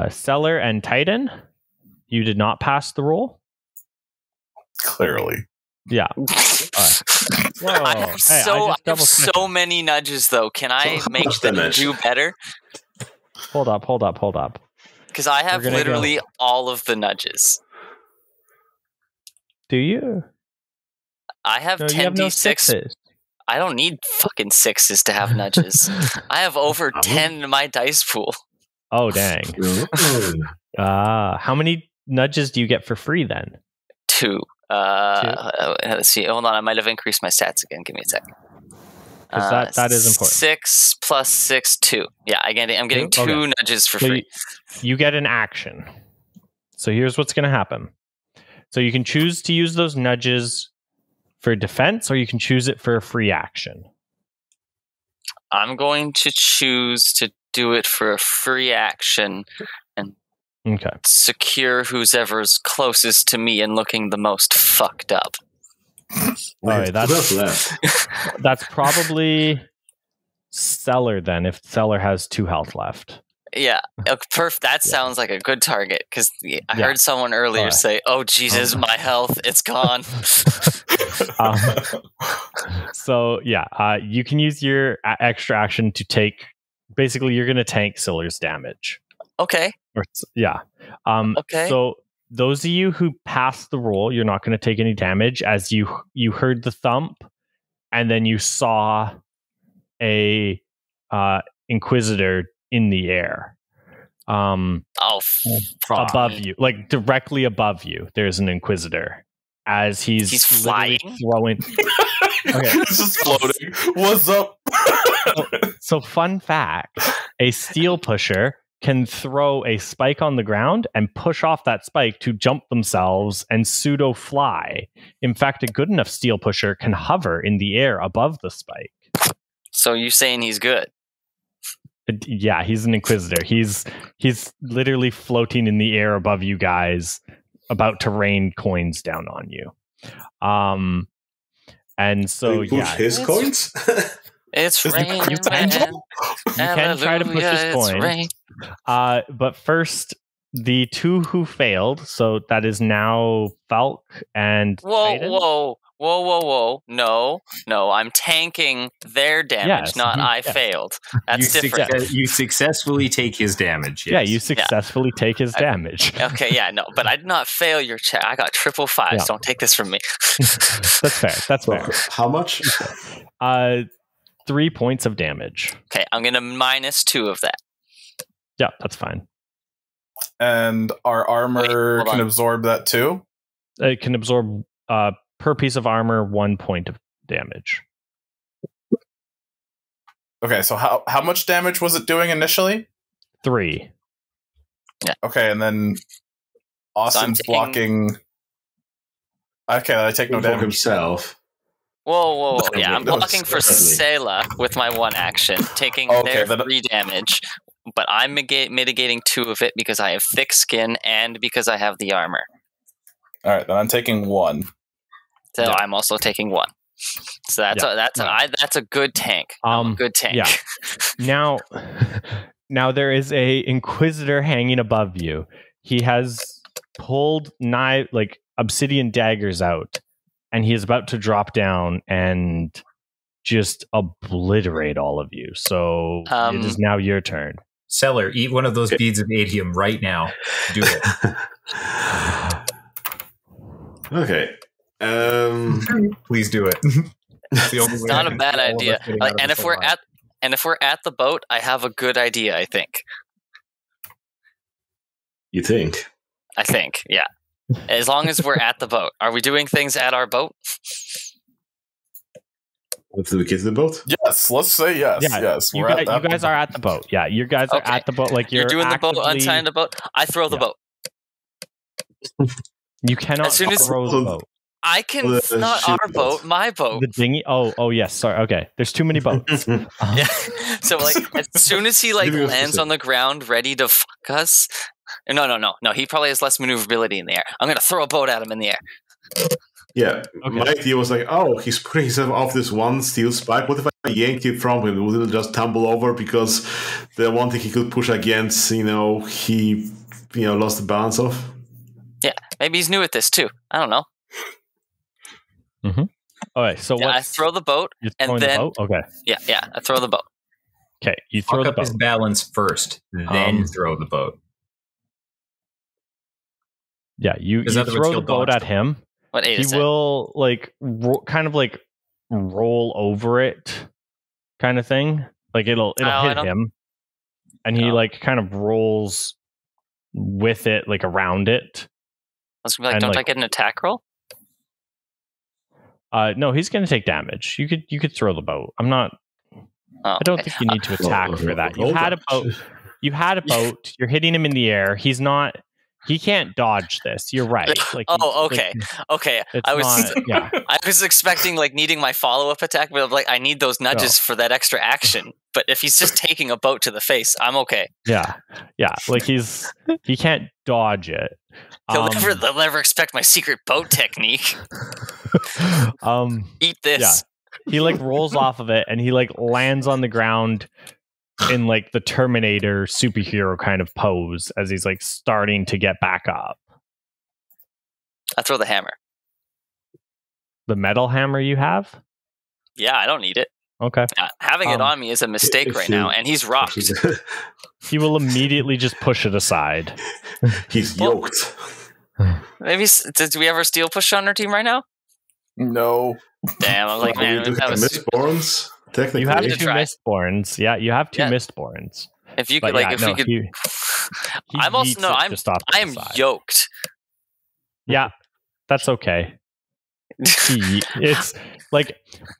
Cellar and Titan. You did not pass the roll. Clearly. Yeah. Whoa. I have so many nudges, though. Can I make them do better? Hold up. Because I have literally all of the nudges. Do you? I have 10d6. You have no 6s. I don't need fucking 6s to have nudges. I have over 10 in my dice pool. Oh, dang. How many nudges do you get for free then? 2. Let's see. Hold on. I might have increased my stats again. Give me a second. Because that is important. 6 plus 6, 2. Yeah, I'm getting 2 nudges for free. You get an action. So here's what's going to happen. So you can choose to use those nudges for defense, or you can choose it for a free action. I'm going to choose to do it for a free action and secure who's ever's closest to me and looking the most fucked up. Alright, that's probably Cellar then, if Cellar has 2 health left. Yeah, that sounds like a good target, because I heard someone earlier say, oh Jesus, my health, it's gone. So you can use your extra action to take, basically you're going to tank Cellar's damage. Okay. Okay. So those of you who passed the roll, you're not going to take any damage, as you heard the thump, and then you saw a Inquisitor in the air. Above you, like directly above you, there's an Inquisitor as he's flying, throwing. Okay, he's just floating. What's up? So fun fact: a steel pusher can throw a spike on the ground and push off that spike to jump themselves and pseudo fly. In fact, a good enough steel pusher can hover in the air above the spike. So you saying he's good? Yeah, he's an Inquisitor. He's literally floating in the air above you guys, about to rain coins down on you. And so his coins. It's rain. You can try to push his coin. But first, the 2 who failed. So that is now Falk and Titan. Whoa. No. I'm tanking their damage, I failed. That's different. You successfully take his damage. Yes. Yeah, you successfully take his damage. Okay, but I did not fail your check. I got 555s. Yeah. Don't take this from me. That's fair. How much? 3 points of damage. Okay, I'm going to -2 of that. Yeah, that's fine. And our armor can absorb that too? It can absorb... per piece of armor, 1 point of damage. Okay, so how much damage was it doing initially? 3. Yeah. Okay, and then Austin's blocking. Okay, I take no damage himself. Whoa. Yeah, I'm blocking for Selah with my 1 action, taking their 3 damage, but I'm mitigating 2 of it because I have thick skin and because I have the armor. All right, then I'm taking 1. So I'm also taking 1. So that's a good tank. I'm a good tank. Yeah. Now there is a Inquisitor hanging above you. He has pulled obsidian daggers out, and he is about to drop down and just obliterate all of you. So it is now your turn. Seller, eat one of those beads of atium right now. Do it. Okay. Please do it. It's not a bad idea. And if we're at the boat, I have a good idea. I think. You think? I think, yeah. As long as we're at the boat, are we doing things at our boat? Let's do we get to the boat? Yes, let's say yes. Yeah, yes, you guys are at the boat. Yeah, you guys are at the boat. Like you're doing actively... the boat, untying the boat. I throw the boat. You cannot throw the boat. I can not our boat, my boat. The dinghy. Oh yes. Sorry. Okay. There's too many boats. Yeah. So like, as soon as he lands on the ground, ready to fuck us. No. He probably has less maneuverability in the air. I'm gonna throw a boat at him in the air. Yeah. Okay. My idea was like, he's putting himself off this one steel spike. What if I yanked it from him? Would it just tumble over because the one thing he could push against, he lost the balance of? Yeah. Maybe he's new at this too. I don't know. Mm-hmm. All right, so I throw the boat, and then the boat? Okay, yeah, I throw the boat. Okay, you throw the boat. His balance first, then throw the boat. Yeah, you throw the boat at him. What he will roll over it, kind of thing. Like it'll hit him, and he kind of rolls with it, like around it. I was gonna be like, don't I get an attack roll? No, he's going to take damage. You could throw the boat. I'm not. I don't think you need to attack for that. You had a boat. You had a boat. You're hitting him in the air. He's not. He can't dodge this. You're right. Okay. I was expecting needing my follow-up attack, but I need those nudges for that extra action. But if he's just taking a boat to the face, I'm okay. Yeah. He can't dodge it. They'll never expect my secret boat technique. Eat this. Yeah. He rolls off of it and he lands on the ground in the Terminator superhero kind of pose as he's starting to get back up. I throw the hammer. The metal hammer you have? Yeah, I don't need it. Okay. Having it on me is a mistake right now, and he's rocked. He will immediately just push it aside. He's yoked. Maybe did we ever steel push on our team right now? No. Damn, I'm man, that was Mistborns. Technically, you have two Mistborns. Yeah, you have two Mistborns. If you could, I'm also I am yoked. Yeah, that's okay. It's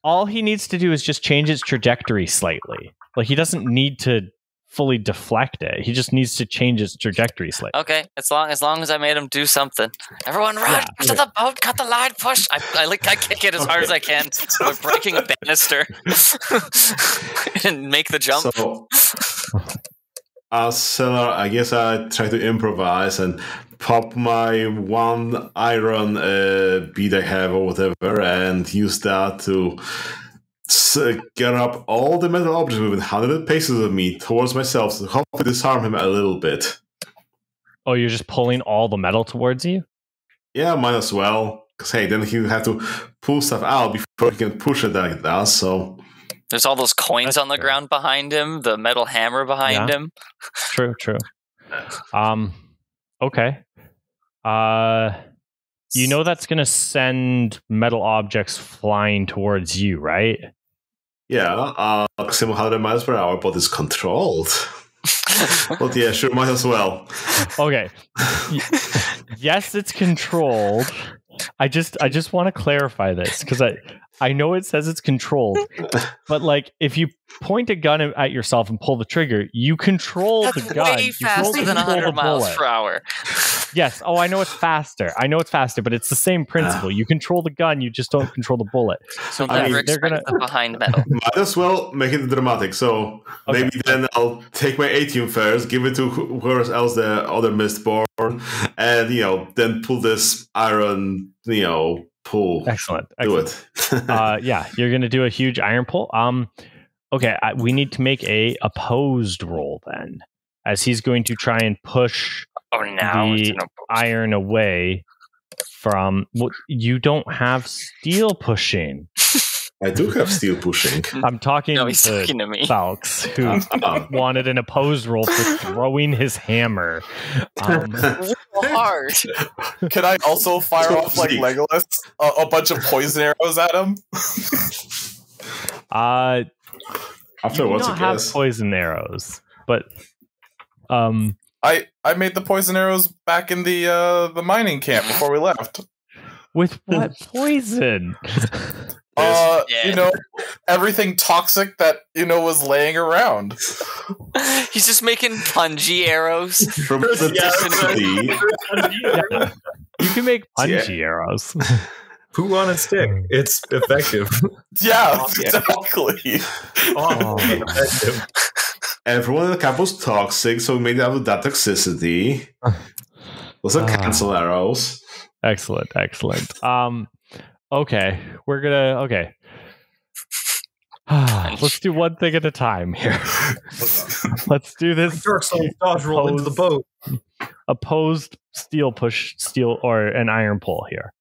all he needs to do is just change its trajectory slightly. He doesn't need to fully deflect it. He just needs to change its trajectory slightly. Okay, as long as I made him do something. Everyone run to the boat, cut the line, push. I kick it as hard as I can. We're breaking a banister and make the jump. So, I guess I try to improvise and pop my one iron bead I have or whatever and use that to get up all the metal objects within 100 paces of me towards myself to hopefully disarm him a little bit. Oh, you're just pulling all the metal towards you? Yeah, might as well. Because, then he'll have to pull stuff out before he can push it like it does, so... There's all those coins on the ground behind him, the metal hammer behind him. True. Okay. That's going to send metal objects flying towards you, right? Yeah, 700 miles per hour, but it's controlled. But yeah, sure, might as well. Okay. Yes, it's controlled. I just want to clarify this because I know it says it's controlled, but if you point a gun at yourself and pull the trigger, you control the gun. Way faster than 100 miles per hour. Yes. Oh, I know it's faster. But it's the same principle. You control the gun, you just don't control the bullet. So they're gonna behind metal. Might as well make it dramatic. So maybe then I'll take my Atium first, give it to whoever else the other Mistborn, and then pull this iron, pull. Excellent. Do it. You're gonna do a huge iron pull. Okay, we need to make a opposed roll then, as he's going to try and push the iron away from. Well, you don't have steel pushing. I do have steel pushing. I'm talking he's talking to me. Falx, who wanted an opposed roll for throwing his hammer. Real hard. Can I also fire off like Legolas a bunch of poison arrows at him? After you don't have poison arrows, but I made the poison arrows back in the mining camp before we left. With what poison? Everything toxic that was laying around. He's just making pungy arrows from the You can make pungy arrows. Poo on a stick. It's effective. Yeah, exactly. Effective. Everyone in the camp was toxic, so we made it out of that toxicity. Those are cancel arrows. Excellent. Okay, we're gonna. Okay, let's do one thing at a time here. Let's do this. Dark Souls dodge roll into the boat. Opposed steel push, steel or an iron pull here.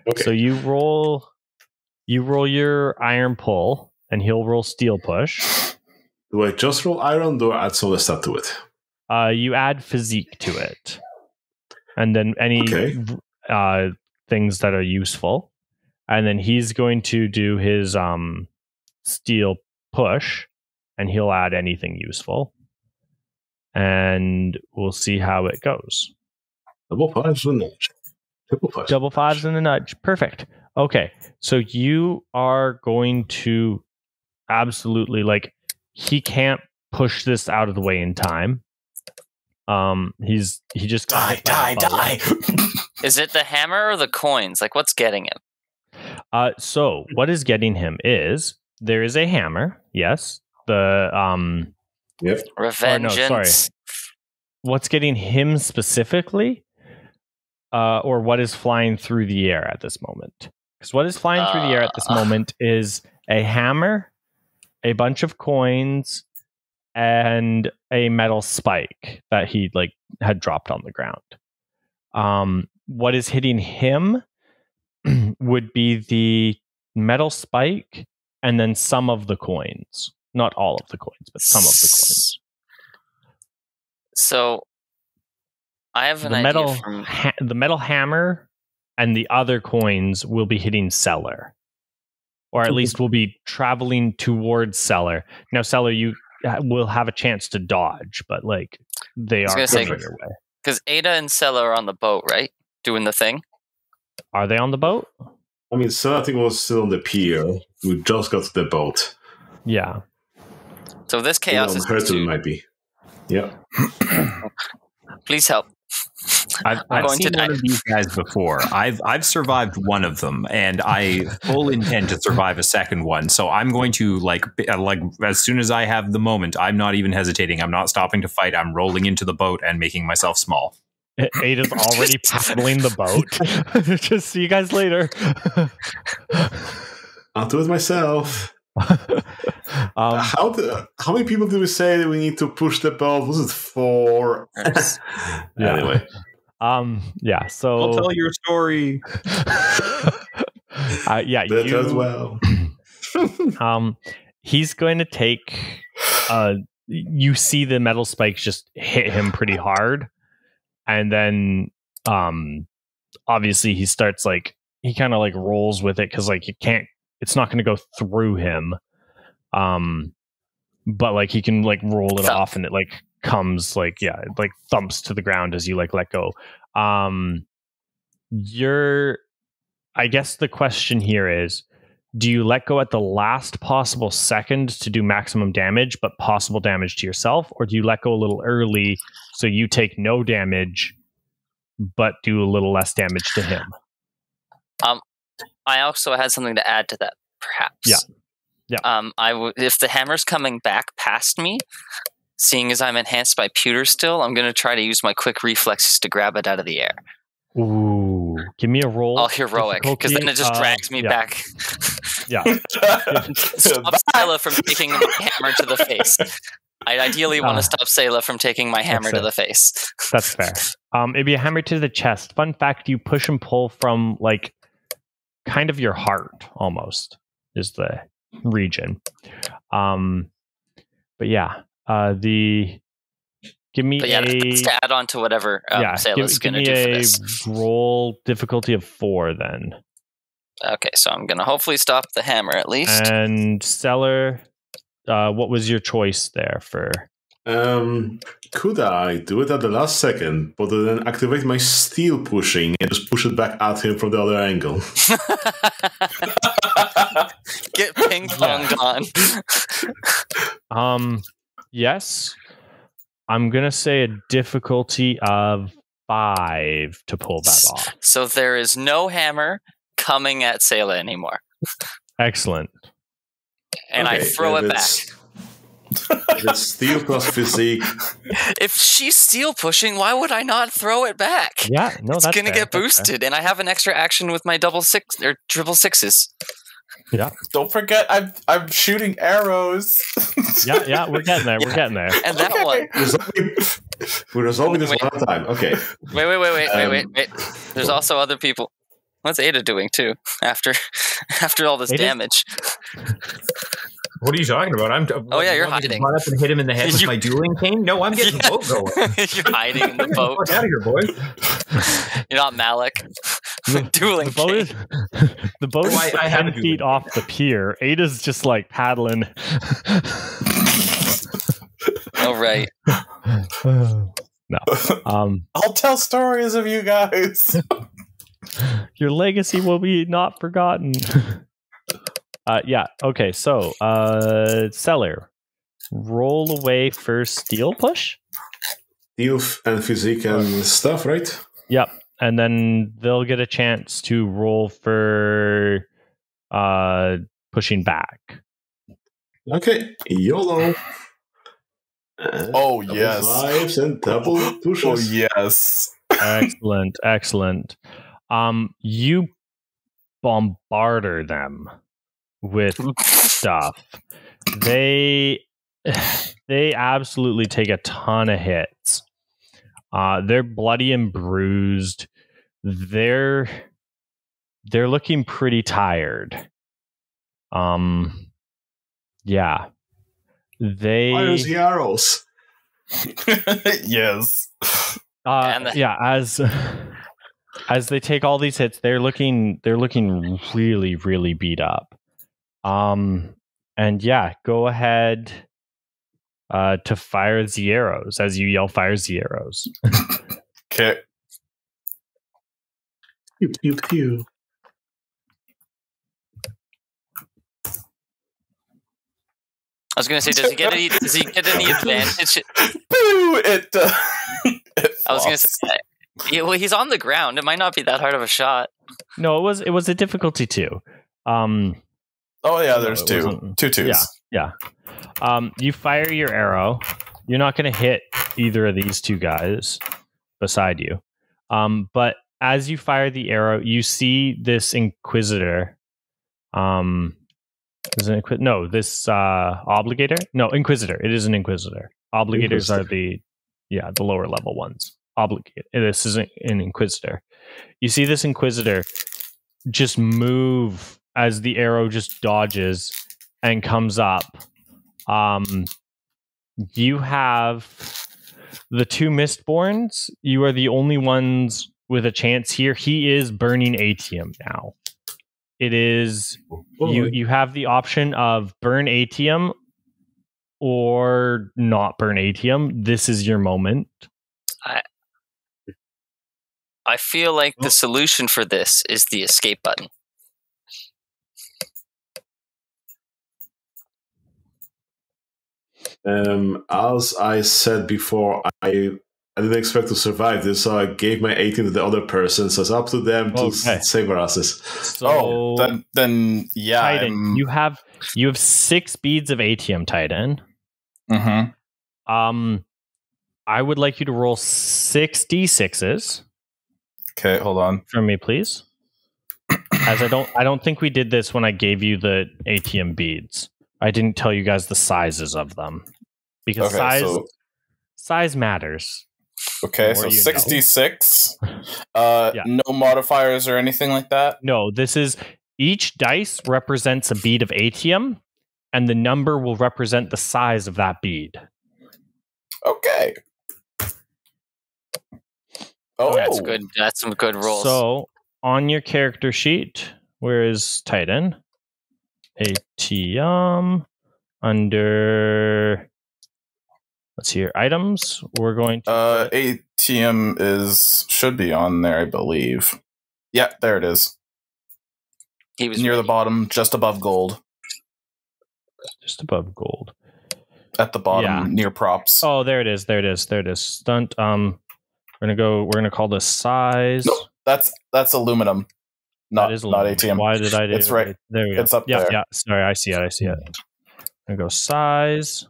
Okay. So you roll your iron pull, and he'll roll steel push. Do I just roll iron? Do I add some stuff to it? You add physique to it, and then any things that are useful, and then he's going to do his steel push, and he'll add anything useful, and we'll see how it goes. Double fives and a nudge. Double fives and a nudge. Perfect. Okay, so you are going to absolutely he can't push this out of the way in time. He just die. Is it the hammer or the coins? What's getting him? So what is getting him is there is a hammer. Yes. The Revengeance. Sorry. What's getting him specifically? Or what is flying through the air at this moment? Because what is flying through the air at this moment is a hammer, a bunch of coins, and a metal spike that he had dropped on the ground. What is hitting him would be the metal spike and then some of the coins. Not all of the coins, but some of the coins. So I have an idea from the metal hammer and the other coins will be hitting Cellar. Or at least will be traveling towards Cellar. Now, Cellar, you will have a chance to dodge, but they are coming your way. Because Ada and Cellar are on the boat, right? Doing the thing. Are they on the boat? I mean, Cellar I think was still on the pier. We just got to the boat. Yeah. So this chaos is Hertel might be. Yeah. Please help. I've seen one of these guys before. I've survived one of them, and I full intend to survive a second one. So I'm going to as soon as I have the moment, I'm not even hesitating. I'm not stopping to fight. I'm rolling into the boat and making myself small. Ada's already paddling the boat. Just see you guys later. I'll do it myself. How many people do we say that we need to push the boat? Was it 4? Anyway. Yeah, so I'll tell your story. That as well. He's going to take you see the metal spikes just hit him pretty hard, and then obviously he starts he kind of rolls with it because it's not going to go through him, but he can roll it off, and it comes thumps to the ground as you let go. I guess the question here is, do you let go at the last possible second to do maximum damage but possible damage to yourself, or do you let go a little early so you take no damage but do a little less damage to him? I also had something to add to that, perhaps. Yeah. If the hammer's coming back past me, seeing as I'm enhanced by pewter still, I'm going to try to use my quick reflexes to grab it out of the air. Ooh, give me a roll. All heroic, because then it just drags me back. Yeah. Stop Sayla from taking my hammer to the face. I ideally want to stop Sayla from taking my hammer to the face. That's fair. It'd be a hammer to the chest. Fun fact, you push and pull from kind of your heart almost. is the region. But yeah, give me that's to add on to whatever Sayla's going to do for this. Roll difficulty of 4 then. Okay, so I'm going to hopefully stop the hammer at least. And Seller, what was your choice there for? Could I do it at the last second, but then activate my steel pushing and just push it back at him from the other angle? Get ping pong on. Yes. I'm going to say a difficulty of 5 to pull that off. So there is no hammer coming at Sayla anymore. Excellent. And I throw it back. It's steel plus physique. If she's steel pushing, why would I not throw it back? Yeah, no, it's going to get boosted, and I have an extra action with my double 6 or triple 6s. Yeah. Don't forget, I'm shooting arrows. yeah, we're getting there. We're getting there. And that one. We're resolving this one at a time. Okay. Wait. There's also other people. What's Ada doing too? After all this damage. What are you talking about? You're hiding. Run up and hit him in the head with my dueling cane? No, I'm getting the boat going. You're hiding in the boat. Get out of here, boys. You're not Malik. Dueling cane. The boat is 10 feet off the pier. Ada's just like paddling. Oh, right. No. I'll tell stories of you guys. Your legacy will be not forgotten. Yeah. Okay. So, Seller, roll away for steel push. Steel and physique and stuff, right? Yep. And then they'll get a chance to roll for pushing back. Okay. YOLO. Oh yes. Lives and double pushes. Oh yes. Excellent. You bombarder them with stuff. They absolutely take a ton of hits. They're bloody and bruised. They're looking pretty tired. Yeah. Fires the arrows. Yes. As they take all these hits, they're looking really, really beat up. And yeah, go ahead to fire the arrows as you yell, "Fire the arrows." Okay. Pew pew pew. I was going to say, does he get any advantage? Boo! I was going to say, well, he's on the ground. It might not be that hard of a shot. No, it was a difficulty 2. Oh yeah, there's two twos. Yeah. You fire your arrow. You're not going to hit either of these two guys beside you. But as you fire the arrow, you see this Inquisitor. This Obligator? No, Inquisitor. It is an Inquisitor. Obligators are the lower level ones. This is an Inquisitor. You see this Inquisitor just move as the arrow just dodges and comes up. You have the 2 Mistborns. You are the only ones with a chance here. He is burning Atium now. It is you have the option of burn Atium or not burn Atium. This is your moment. I feel like the solution for this is the escape button. As I said before, I didn't expect to survive this, so I gave my 18 to the other person, so it's up to them to save our asses. So, then yeah. Titan, you have 6 beads of Atium, Titan. Mm-hmm. I would like you to roll 6 d6s. Okay, hold on. For me, please. As I don't think we did this when I gave you the Atium beads. I didn't tell you guys the sizes of them. Because size matters. Okay, so 66. No modifiers or anything like that? No, this is Each dice represents a bead of Atium, and the number will represent the size of that bead. Okay. Oh, that's good. That's some good rolls. So on your character sheet, where is Titan? Atium under. Let's see here. Items. We're going to. Atium should be on there, I believe. Yeah, there it is. He was near the bottom, just above gold. Just above gold. At the bottom, near props. Oh, there it is. There it is. There it is. Stunt. We're gonna call this size. No, that's aluminum. Not Atium. Why did I do It's right. There we go. It's up there. Yeah. Sorry, I see it. I'm gonna go size.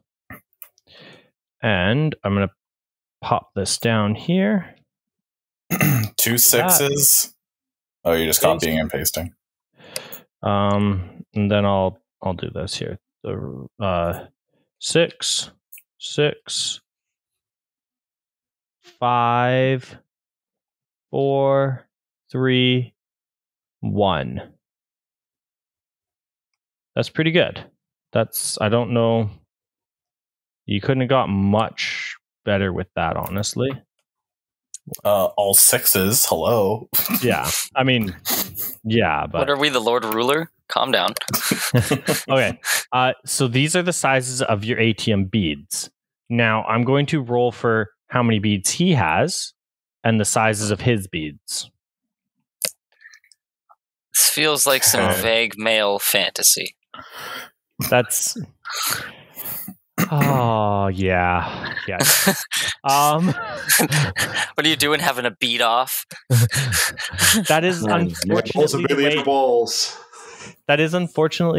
And I'm gonna pop this down here. 2 6s. Oh, you're just copying and pasting. And then I'll do this here. The 6, 6, 5, 4, 3, 1. That's pretty good. I don't know. You couldn't have got much better with that, honestly. All 6s. Hello. Yeah. I mean, yeah, but what are we, the Lord Ruler? Calm down. Okay. So these are the sizes of your Atium beads. Now I'm going to roll for how many beads he has and the sizes of his beads. This feels like some vague male fantasy. That's. Oh yeah. What are you doing? Having a beat off? That is unfortunately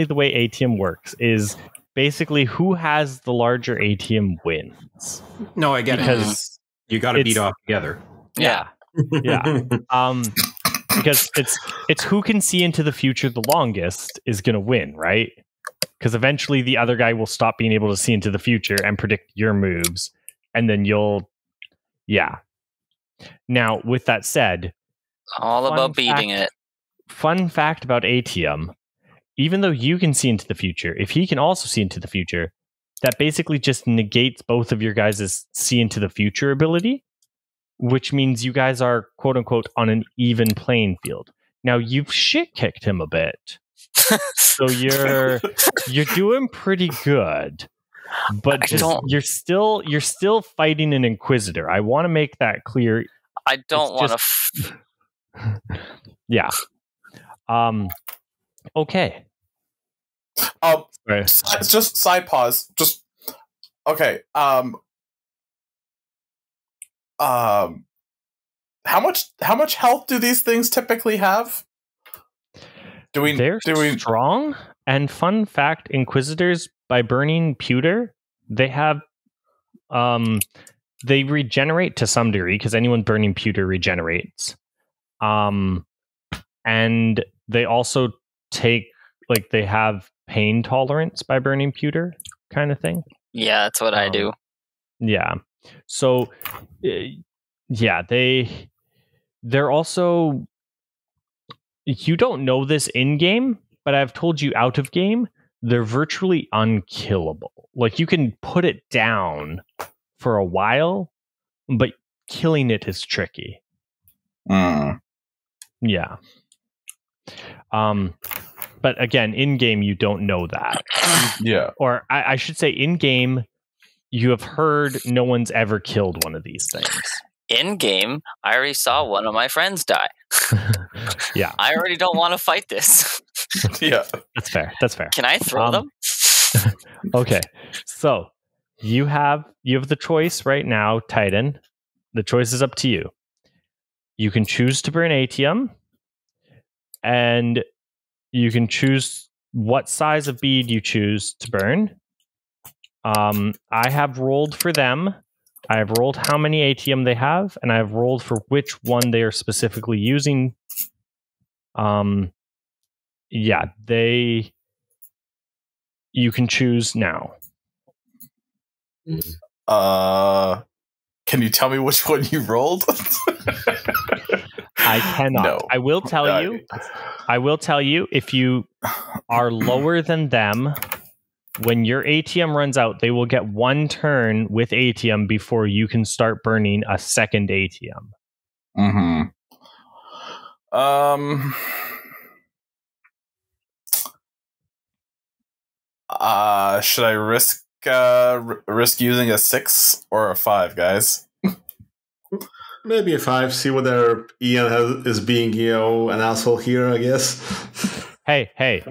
the way Atium works. Is basically who has the larger Atium wins. No, I get it. Because you got to beat off together. Yeah. Because it's who can see into the future the longest is going to win, right? Because eventually the other guy will stop being able to see into the future and predict your moves, and then you'll, Now, with that said, all about beating it. Fun fact about Atium: even though you can see into the future, if he can also see into the future, that basically just negates both of your guys' see into the future ability, which means you guys are quote unquote on an even playing field. Now you've shit kicked him a bit. So you're doing pretty good, but you're still fighting an Inquisitor. I want to make that clear. I don't want to. Yeah. Okay. It's just side pause. Just okay. How much health do these things typically have? They're strong. And fun fact, Inquisitors, by burning pewter, they have they regenerate to some degree, because anyone burning pewter regenerates. And they also they have pain tolerance by burning pewter, kind of thing. Yeah, that's what I do. Yeah. So they're also, you don't know this in game, but I've told you out of game, they're virtually unkillable. Like, you can put it down for a while, but killing it is tricky. Yeah. But again, in game, you don't know that. Yeah. Or I should say, in game, you have heard no one's ever killed one of these things. In game, I already saw one of my friends die. Yeah. I already don't want to fight this. Yeah. That's fair. Can I throw them? Okay. So you have the choice right now, Titan. The choice is up to you. You can choose to burn Atium, and you can choose what size of bead you choose to burn. I have rolled for them. I have rolled how many Atium they have, and I have rolled for which one they are specifically using. You can choose now. Can you tell me which one you rolled? I cannot. No. I will tell you. I will tell you, if you are lower than them, when your Atium runs out, they will get 1 turn with Atium before you can start burning a second Atium. Mm-hmm. Should I risk using a 6 or a 5, guys? Maybe a 5. See whether Ian is being, an asshole here, I guess. Hey.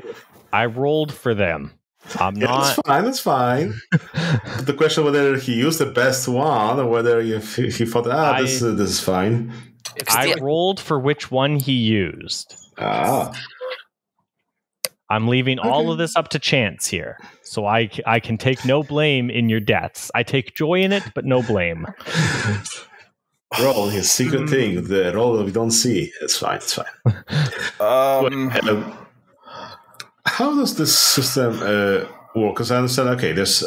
I rolled for them. I'm not. That's fine. But the question whether he used the best one or whether he thought, this is fine. I rolled for which one he used. I'm leaving all of this up to chance here, so I can take no blame in your deaths. I take joy in it, but no blame. Roll his secret thing, the roll that we don't see. It's fine. How does this system work? Because I understand, okay, there's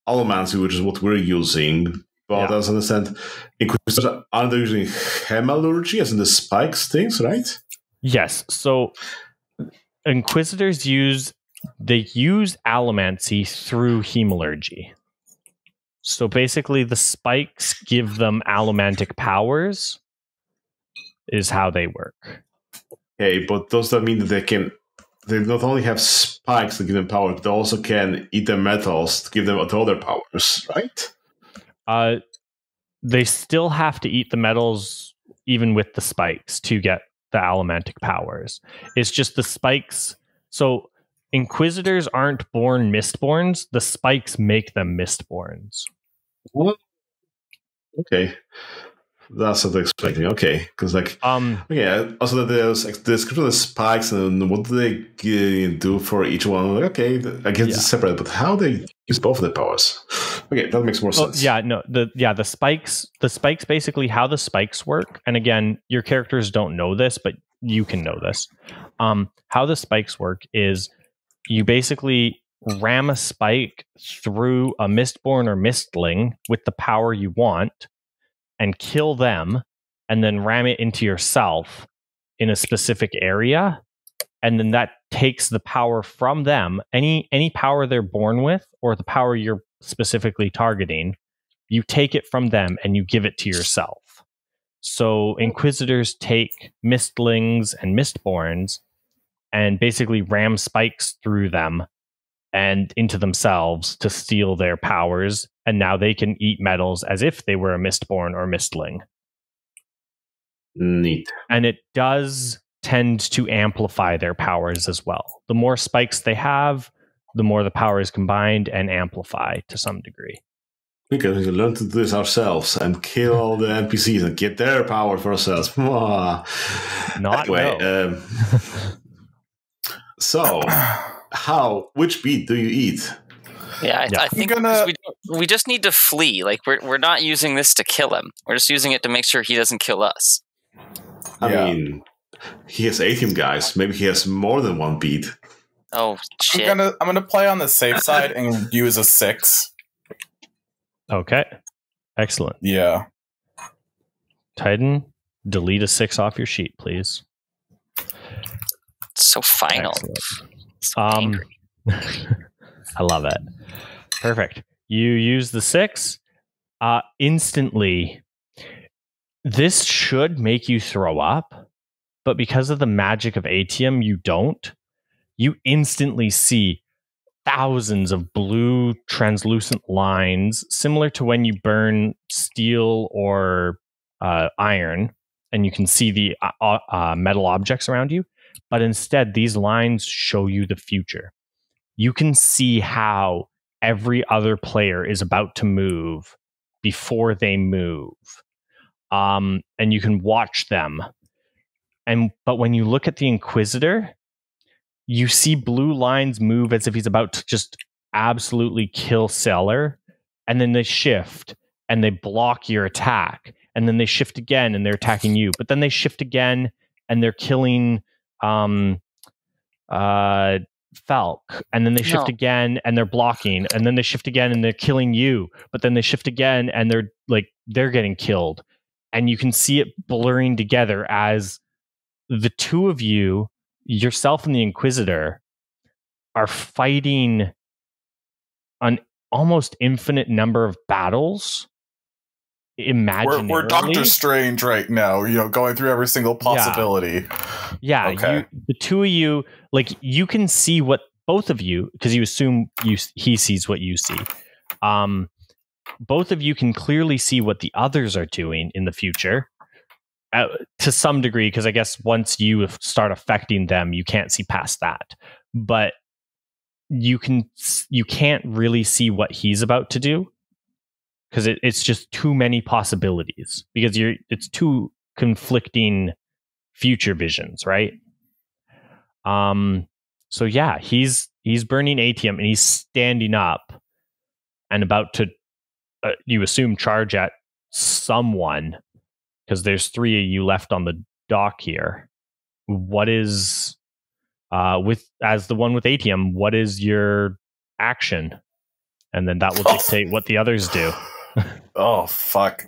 allomancy, which is what we're using, but as I understand, Inquisitors aren't using hemalurgy, as in the spikes things, right? Yes. So Inquisitors use allomancy through hemalurgy. So basically, the spikes give them allomantic powers, is how they work. Okay, but does that mean that they not only have spikes that give them power, but they also can eat the metals to give them other powers, right? They still have to eat the metals even with the spikes to get the allomantic powers. It's just the spikes. So Inquisitors aren't born Mistborns. The spikes make them Mistborns. What? Okay. That's what I'm expecting. Okay, because also there's the description of the spikes and what do they do for each one. Okay, I guess it's separate, but how they use both of the powers? Okay, that makes more sense. The spikes. The spikes basically how the spikes work. And again, your characters don't know this, but you can know this. How the spikes work is you basically ram a spike through a Mistborn or Mistling with the power you want, and kill them, and then ram it into yourself in a specific area, and then that takes the power from them. Any power they're born with, or the power you're specifically targeting, you take it from them and you give it to yourself. So Inquisitors take Mistlings and Mistborns and basically ram spikes through them and into themselves to steal their powers, and now they can eat metals as if they were a Mistborn or Mistling. Neat. And it does tend to amplify their powers as well. The more spikes they have, the more the power is combined and amplify to some degree. We can learn to do this ourselves and kill all the NPCs and get their power for ourselves. So, which beat do you eat? I think we just need to flee. Like we're not using this to kill him. We're just using it to make sure he doesn't kill us. I mean, he has Atium, guys. Maybe he has more than one beat. Oh shit! I'm gonna play on the safe side and use a 6. Okay, excellent. Yeah, Titan, delete a 6 off your sheet, please. It's so final. So angry. I love it. Perfect. You use the 6. Instantly, this should make you throw up, but because of the magic of Atium, you don't. You instantly see thousands of blue translucent lines, similar to when you burn steel or iron, and you can see the metal objects around you. But instead, these lines show you the future. You can see how every other player is about to move before they move. And you can watch them. But when you look at the Inquisitor, you see blue lines move as if he's about to just absolutely kill Cellar. And then they shift and they block your attack. And then they shift again and they're attacking you. But then they shift again and they're killing Falk, and then they shift again and they're blocking, and then they shift again and they're killing you, but then they shift again and they're getting killed, and you can see it blurring together as the two of you, yourself and the Inquisitor, are fighting an almost infinite number of battles. Imaginarily. We're Doctor Strange right now, going through every single possibility. Yeah. Okay. The two of you, you can see what both of you, because you assume he sees what you see. Both of you can clearly see what the others are doing in the future. To some degree, because I guess once you start affecting them, you can't see past that. But you can't really see what he's about to do, because it's just too many possibilities, because it's two conflicting future visions, right? So yeah, he's burning Atium, and he's standing up and about to, you assume, charge at someone, because there's three of you left on the dock here. What is as the one with Atium, what is your action? And then that will dictate what the others do. Oh fuck.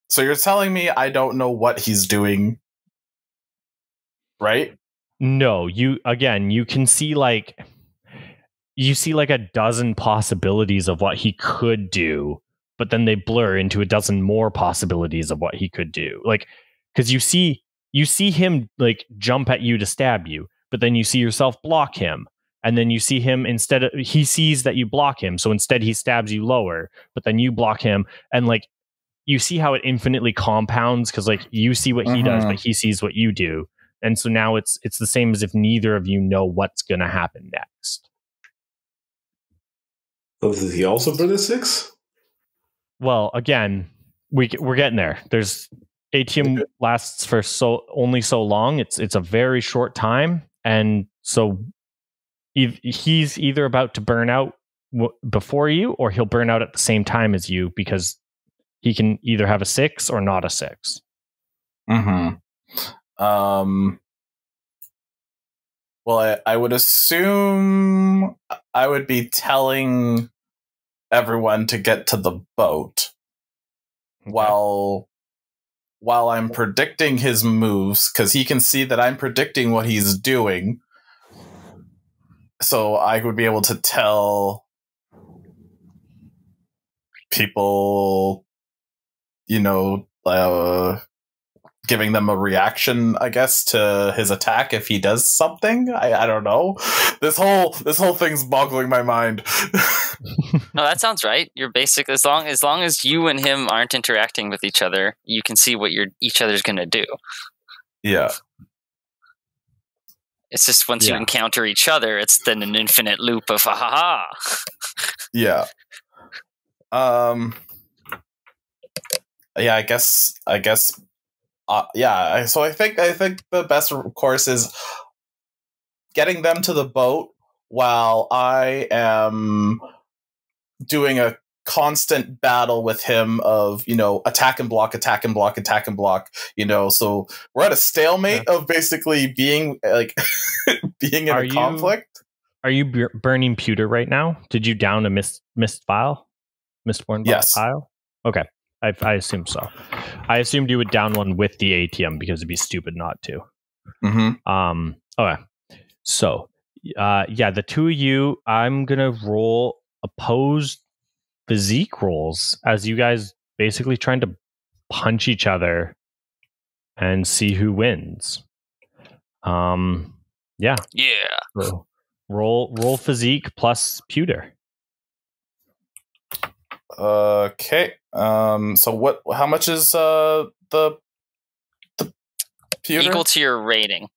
So you're telling me I don't know what he's doing, right? No, you can see a dozen possibilities of what he could do, but then they blur into a dozen more possibilities of what he could do. Because you see him jump at you to stab you, but then you see yourself block him. And then you see him, he sees that you block him, so instead he stabs you lower, but then you block him, and you see how it infinitely compounds, because you see what he does, but he sees what you do. And so now it's the same as if neither of you know what's going to happen next. So did he also burn a 6? Well, again, we're getting there. There's Atium lasts for only so long. It's a very short time, and so he's either about to burn out before you, or he'll burn out at the same time as you, because he can either have a 6 or not a 6. Mm-hmm. Well, I would assume I would be telling everyone to get to the boat, okay, while I'm predicting his moves, because he can see that I'm predicting what he's doing. So I would be able to tell people, giving them a reaction, I guess, to his attack if he does something. I don't know. This whole thing's boggling my mind. No, that sounds right. You're basically, as long as you and him aren't interacting with each other, you can see what each other's going to do. Yeah. It's just once you encounter each other, it's then an infinite loop of ha ha ha. Yeah. Yeah, I guess. So I think the best course is getting them to the boat while I am doing a constant battle with him of, attack and block, attack and block, attack and block, so we're at a stalemate of basically being being in a conflict. Are you burning pewter right now? Did you down a Mistborn file? Okay. I assume so. I assumed you would down one with the Atium, because it'd be stupid not to. Mm-hmm. Okay. So, the two of you, I'm gonna roll opposed physique rolls as you guys basically trying to punch each other and see who wins. Yeah. So roll physique plus pewter. Okay. So how much is the pewter? Equal to your rating.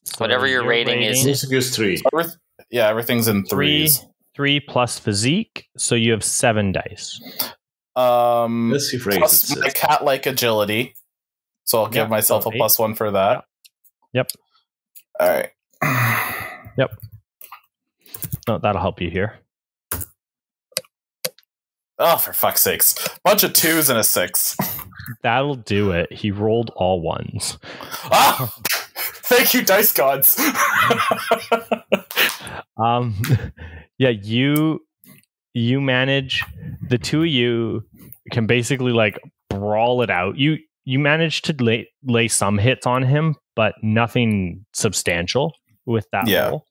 So whatever your rating is. Music is 3. So everything's in 3s. 3 plus physique, so you have 7 dice. Let's see, plus my cat-like agility. So I'll give myself a +1 for that. Yep. All right. Yep. Oh, that'll help you here. Oh, for fuck's sakes. Bunch of 2s and a 6. That'll do it. He rolled all 1s. Ah! Thank you, dice gods. You you manage, the two of you can basically like brawl it out. You manage to lay some hits on him, but nothing substantial with that roll.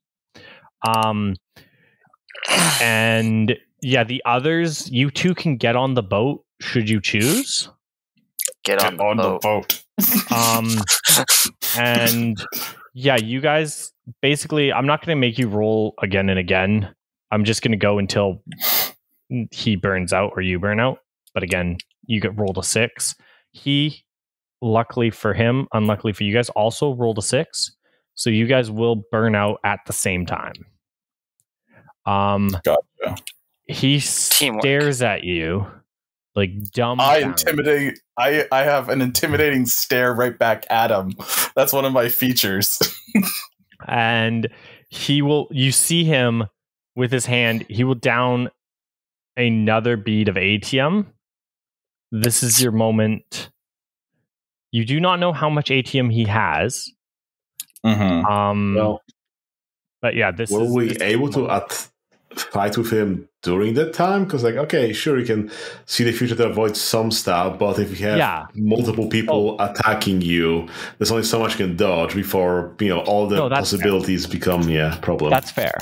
And yeah, the others, you two can get on the boat should you choose. Get on the boat. And yeah, you guys basically, I'm not going to make you roll again and again. I'm just going to go until he burns out or you burn out. But again, you get rolled a 6. He, luckily for him, unluckily for you guys, also rolled a 6. So you guys will burn out at the same time. Gotcha. He stares at you like dumb. I have an intimidating stare right back at him. That's one of my features. And you see him with his hand, he will down another bead of Atium. This is your moment. You do not know how much Atium he has. Well, but yeah, were we able to fight with him during that time? Because like, okay, sure, you can see the future to avoid some stuff, but if you have multiple people attacking you, there's only so much you can dodge before all the possibilities become a problem. That's fair.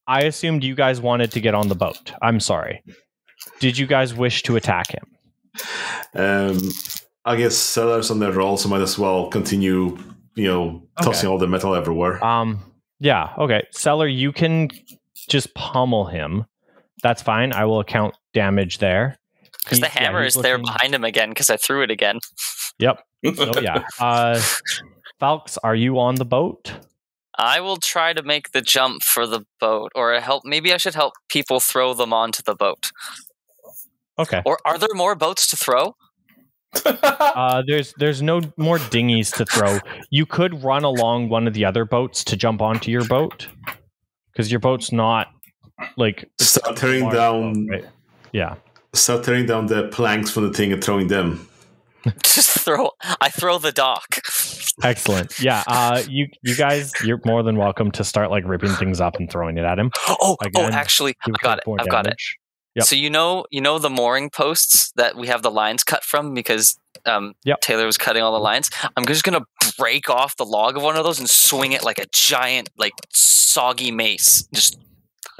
I assumed you guys wanted to get on the boat. I'm sorry. Did you guys wish to attack him? I guess Sellers on their roll, so might as well continue tossing all the metal everywhere. Yeah, okay. Seller, you can just pummel him. That's fine. I will account damage there. Because the hammer is there behind him again, because I threw it again. Yep. Oh, yeah. Falx, are you on the boat? I will try to make the jump for the boat, or maybe I should help people throw them onto the boat. Okay. Or are there more boats to throw? There's no more dinghies to throw. You could run along one of the other boats to jump onto your boat, because your boat's not like start tearing down. Boat, right? Yeah, start tearing down the planks from the thing and throwing them. Just I throw the dock. Excellent. Yeah. You guys, you're more than welcome to start like ripping things up and throwing it at him. Actually, I've got it. Yep. So you know the mooring posts that we have the lines cut from because Taylor was cutting all the lines. I'm just gonna break off the log of one of those and swing it like a giant, like soggy mace. Just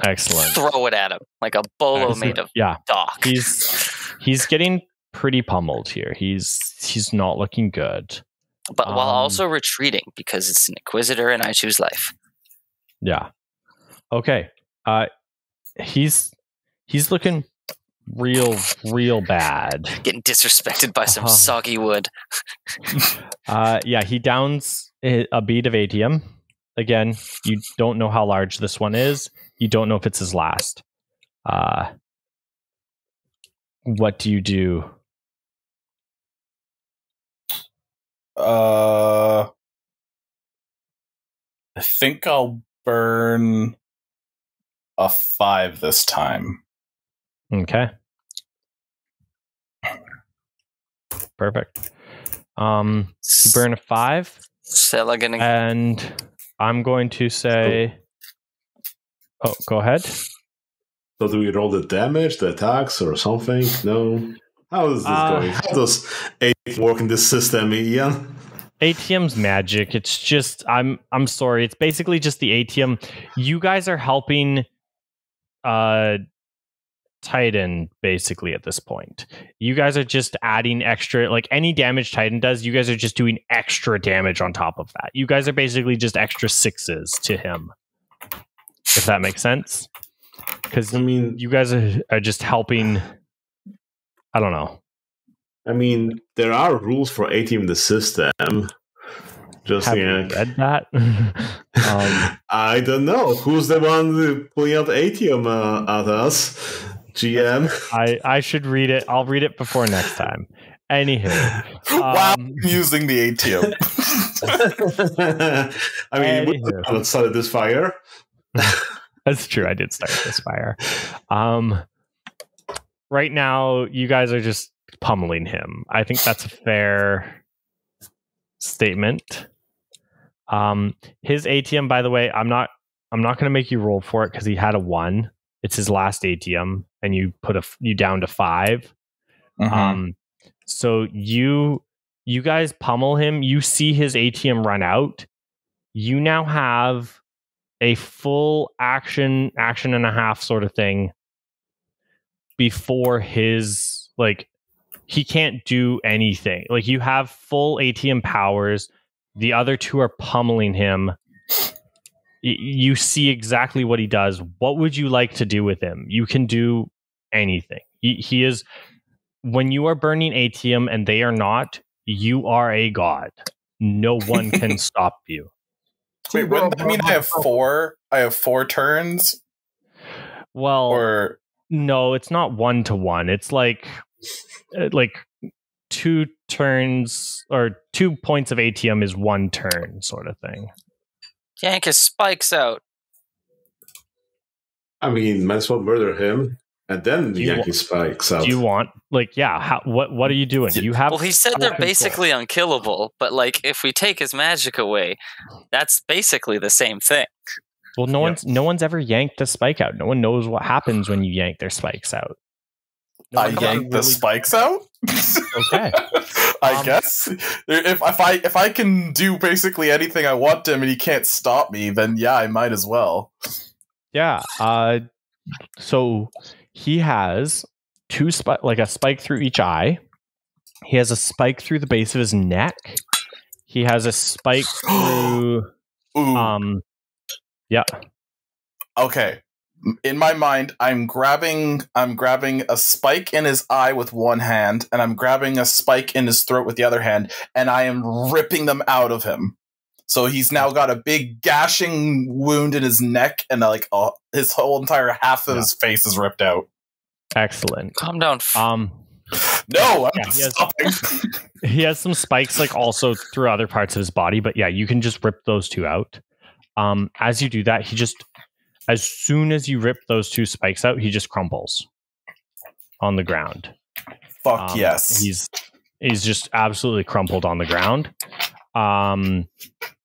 excellent. Throw it at him like a bolo made of dock. He's getting pretty pummeled here. He's not looking good. But while also retreating because it's an Inquisitor and I choose life. Yeah. Okay. He's looking real bad. Getting disrespected by some soggy wood. He downs a bead of Atium. Again, you don't know how large this one is. You don't know if it's his last. What do you do? I think I'll burn a 5 this time. Okay. Perfect. You burn a 5. And I'm going to say... Oh, go ahead. So do we roll the damage, the attacks, or something? No? How is this going? How does Atium work in this system, Ian? Atium's magic. It's just... I'm sorry. It's basically just the Atium. You guys are helping... Titan basically at this point. You guys are just adding extra, like any damage Titan does, you guys are just doing extra damage on top of that. You guys are basically just extra 6s to him, if that makes sense. Because I mean, you guys are just helping. I don't know. I mean, there are rules for Atium in the system. Just have you read that? I don't know. Who's the one pulling out Atium at us? GM? I should read it. I'll read it before next time. Anywho. Wow, using the Atium. I mean, we haven't started this fire. That's true. I did start this fire. Right now, you guys are just pummeling him. I think that's a fair statement. His Atium, by the way, I'm not going to make you roll for it because he had a 1. It's his last Atium, and you put you down to 5. So you guys pummel him. You see his Atium run out. You now have a full action and a half sort of thing before his, like, he can't do anything. Like, you have full Atium powers. The other 2 are pummeling him. You see exactly what he does. What would you like to do with him? You can do anything. He is, when you are burning Atium and they are not, you are a god. No one can stop you. Wait, wouldn't that mean I have 4? I have 4 turns. Well, or no, it's not 1-to-1. It's like 2 turns, or 2 points of Atium is 1 turn, sort of thing. Yank his spikes out. I mean, might as well murder him and then yank his spikes out. Do you want, like, what are you doing? You have. Well, he said they're basically unkillable, but like, if we take his magic away, that's basically the same thing. Well, no one's ever yanked a spike out. No one knows what happens when you yank their spikes out. I yank the spikes out? Okay. I guess if I can do basically anything I want to him and he can't stop me, then yeah, I might as well. Yeah. So he has 2 like a spike through each eye. He has a spike through the base of his neck. He has a spike through. Yeah. Okay. In my mind, I'm grabbing a spike in his eye with one hand, and I'm grabbing a spike in his throat with the other hand, and I am ripping them out of him. So he's now got a big gashing wound in his neck, and like his whole entire half of his face is ripped out. Excellent. Calm down. No, I'm stopping. He has some spikes, like, also through other parts of his body, but yeah, you can just rip those 2 out. As you do that, he just, as soon as you rip those 2 spikes out, he just crumples on the ground. Fuck yes. He's just absolutely crumpled on the ground.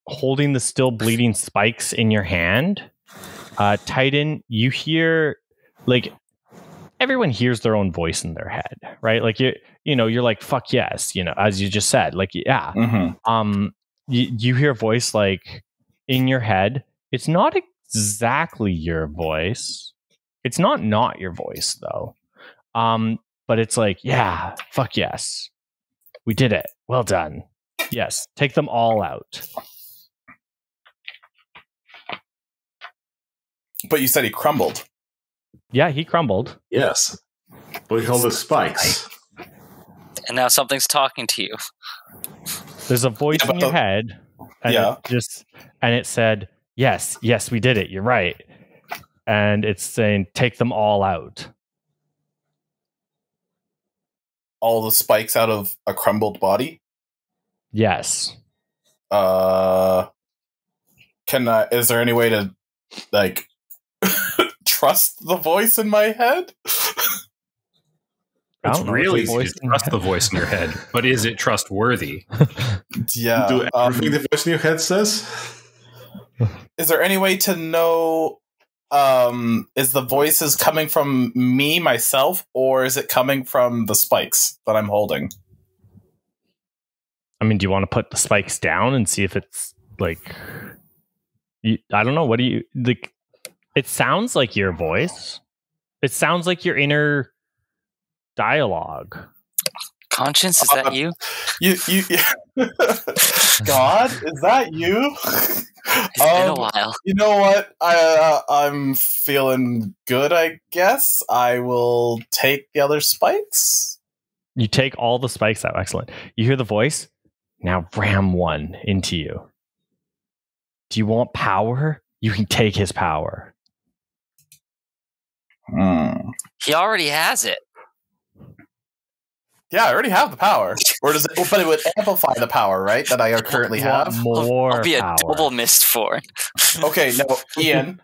Holding the still bleeding spikes in your hand, Titan, you hear, like, everyone hears their own voice in their head, right? Like, you're like, fuck yes, as you just said, like, yeah. Mm-hmm. You hear a voice, like, in your head. It's not exactly your voice. It's not your voice, though. But it's like, yeah, fuck yes. We did it. Well done. Yes, take them all out. But you said he crumbled. Yeah, he crumbled. Yes. But he held the spikes. And now something's talking to you. There's a voice in your head. And it said, yes, we did it. You're right. And it's saying, take them all out. All the spikes out of a crumbled body? Yes. Is there any way to, like, trust the voice in my head? It's really easy to trust the voice in your head, but is it trustworthy? Yeah. Do everything the voice in your head says? Is there any way to know, is the voices coming from me, myself, or is it coming from the spikes that I'm holding? I mean, do you want to put the spikes down and see if it's, like, I don't know. What do you, like? It sounds like your voice. It sounds like your inner dialogue. Conscience, is that you? You God, is that you? It's been a while. You know what? I'm feeling good, I guess. I will take the other spikes. You take all the spikes out. Excellent. You hear the voice. Now ram one into you. Do you want power? You can take his power. He already has it. Yeah, I already have the power. Or does it? But it would amplify the power, right? That I currently have. More I'll be power. a double Mistborn. Okay, no, Ian.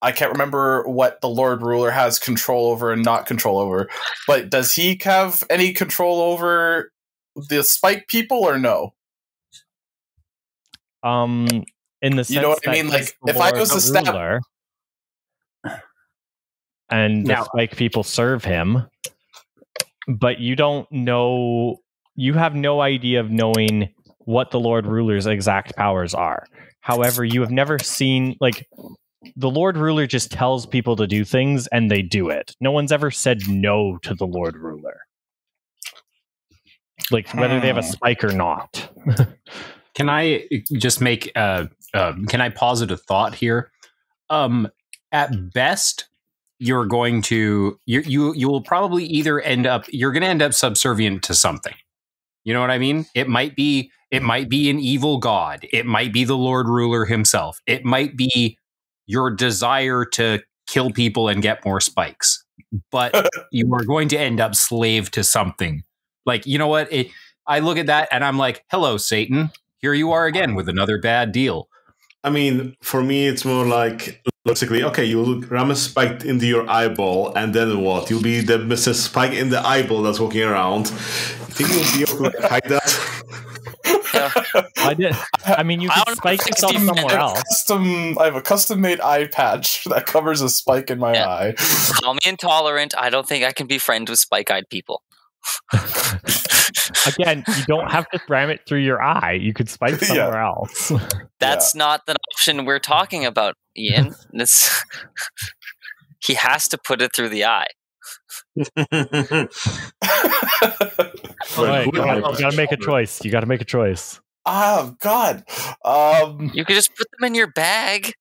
I can't remember what the Lord Ruler has control over and not control over. But does he have any control over the spike people or no? in the sense You know what I mean? Like, if I was to stab, and the spike people serve him, but you don't know. You have no idea of knowing what the Lord Ruler's exact powers are. However, you have never seen, like, the Lord Ruler just tells people to do things and they do it. No one's ever said no to the Lord Ruler. Like, whether they have a spike or not. Can I just make, can I posit a thought here? At best, you're going to, you will probably either you're going to end up subservient to something. You know what I mean? It might be an evil god. It might be the Lord Ruler himself. It might be your desire to kill people and get more spikes. But you are going to end up slave to something. Like, you know what? I look at that and I'm like, hello, Satan. Here you are again with another bad deal. I mean, for me, it's more like, basically, okay, you'll ram a spike into your eyeball, and then what? You'll be the Mr. Spike in the eyeball that's walking around. You think you'll be able to hide that? I mean, you can spike yourself somewhere else. I have a custom-made eye patch that covers a spike in my eye. Call me intolerant. I don't think I can be friends with spike-eyed people. Again, you don't have to ram it through your eye. You could spike somewhere else. That's not the option we're talking about, Ian. He has to put it through the eye. Right, you gotta make a choice. You gotta make a choice. Oh God! You could just put them in your bag.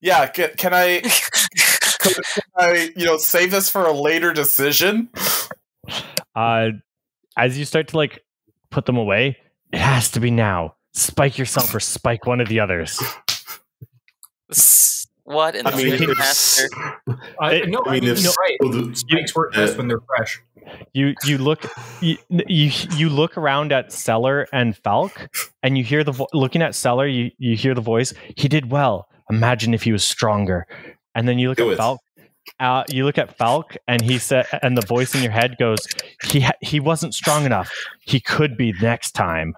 Yeah, can I save this for a later decision? As you start to like put them away, it has to be now. Spike yourself or spike one of the others. What in the freaking master? Spikes work best when they're fresh. You look around at Cellar and Falk, and you hear looking at Cellar. You hear the voice. He did well. Imagine if he was stronger. And then you look at Falk. You look at Falk, and he said, and the voice in your head goes, "He wasn't strong enough. He could be next time."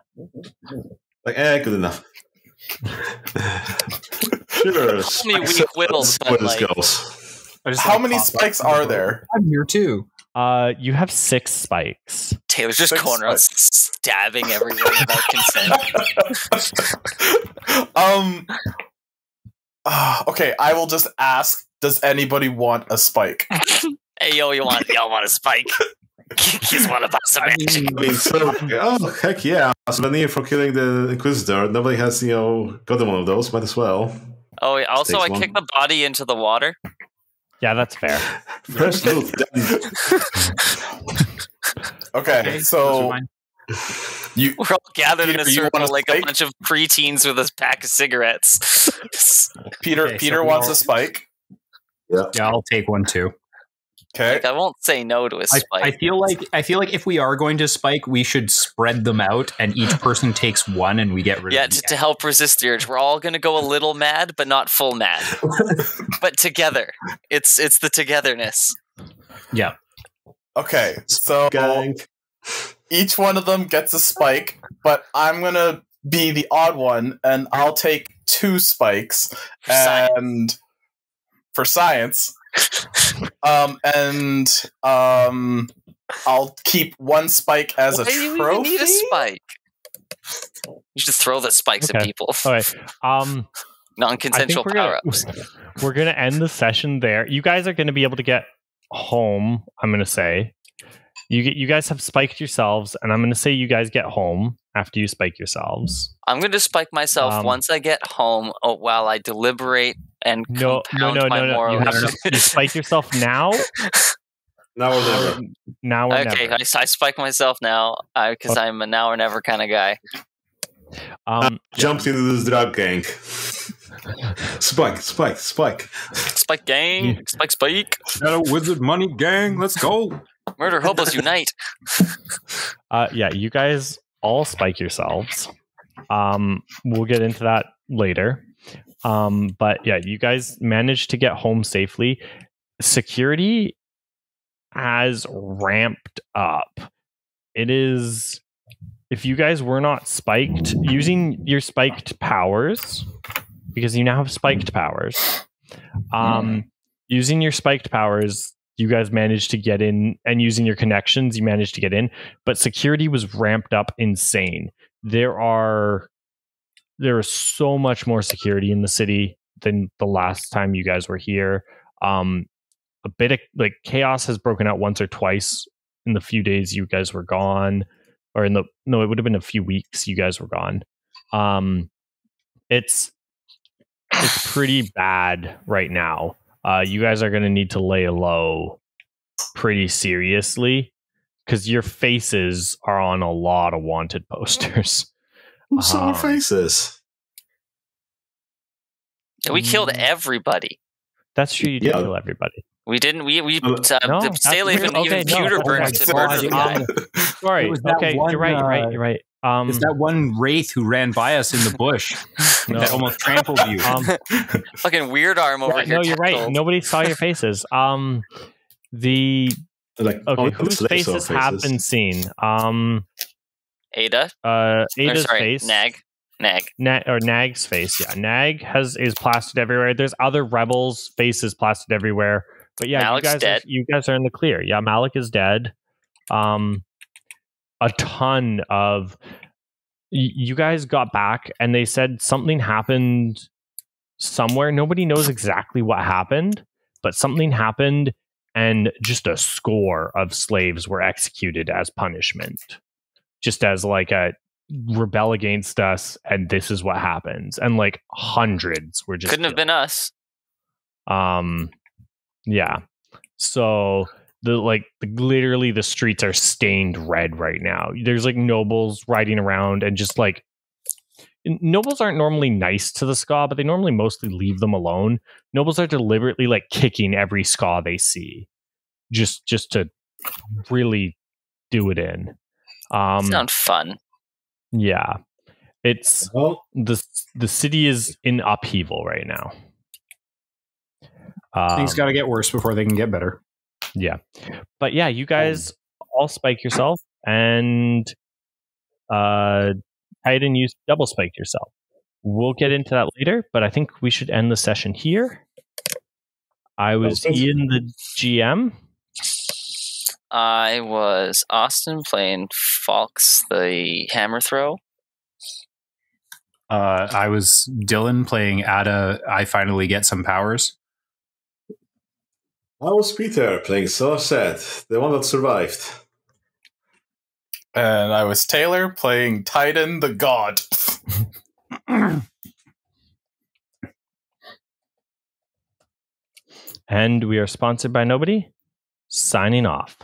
Like, good enough. Sure. How many spikes are there? I'm here too. You have 6 spikes. Taylor's just going around stabbing everyone without consent. Okay, I will just ask, does anybody want a spike? Hey, y'all want a spike? Kids want to buy some magic. Heck yeah. Souvenir for killing the Inquisitor. Nobody has, gotten one of those. Might as well. Oh, yeah. Also, I kicked the body into the water. Yeah, that's fair. First move. Okay, so we're all gathered in a circle like a bunch of preteens with a pack of cigarettes. Peter wants a spike. Yeah, I'll take one too. Okay, I won't say no to a spike. I feel like if we are going to spike, we should spread them out, and each person takes one, and we get rid of them. To help resist the urge. We're all going to go a little mad, but not full mad. But together, it's the togetherness. Yeah. Okay, so each one of them gets a spike, but I'm gonna be the odd one, and I'll take 2 spikes for science. I'll keep 1 spike as a trophy. You need a spike. You should throw the spikes at people. All right. Non-consensual power-ups. We're gonna end the session there. You guys are gonna be able to get home. I'm gonna say you guys have spiked yourselves, and I'm gonna say you guys get home after you spike yourselves. I'm gonna spike myself once I get home, while I deliberate and compound my moral. You spike yourself now. Now or never. Now or okay, never. I spike myself now because I'm a now or never kind of guy. Jumped into this drug gang. Spike. Spike gang. Spike. Got a wizard money gang. Let's go. Murder hobos unite. You guys all spike yourselves. We'll get into that later. But yeah, you guys managed to get home safely. Security has ramped up. It is if you guys were not spiked, using your spiked powers, because you now have spiked powers, using your spiked powers, you guys managed to get in, and using your connections, you managed to get in, but security was ramped up insane. There is so much more security in the city than the last time you guys were here. A bit of like chaos has broken out once or twice in the few days you guys were gone, or it would have been a few weeks you guys were gone. It's pretty bad right now. You guys are going to need to lay low pretty seriously because your faces are on a lot of wanted posters. Who's our faces? We killed everybody. That's true. You did kill everybody. We didn't. We no, Staley even pewter burned to murder the guy. Sorry. Okay, you're right. You're right. It's that one wraith who ran by us in the bush that almost trampled you. Fucking weird arm over here. No, you're right. Nobody saw your faces. Whose faces have been seen? Ada. Ada's face. Nag's face. Yeah, Nag is plastered everywhere. There's other rebels' faces plastered everywhere. But yeah, you guys are in the clear. Yeah, Malik is dead. A ton of you guys got back, and they said something happened somewhere. Nobody knows exactly what happened, but something happened, and just a score of slaves were executed as punishment, just as like a rebel against us, and this is what happens. And like hundreds were just couldn't have been us. Yeah. So literally the streets are stained red right now. There's like nobles riding around, and just like nobles aren't normally nice to the Ska, but they normally mostly leave them alone. Nobles are deliberately like kicking every Ska they see, just to really do it in. Sounds fun. Yeah, it's the city is in upheaval right now. Things got to get worse before they can get better. Yeah, but yeah, you guys all spike yourself, and Titan, you double spiked yourself. We'll get into that later, but I think we should end the session here. I was Ian, the GM. I was Austin playing Falks, the hammer throw. I was Dylan playing Ada. I finally get some powers. I was Peter playing Somerset, the one that survived. And I was Taylor playing Titan the God. And we are sponsored by nobody. Signing off.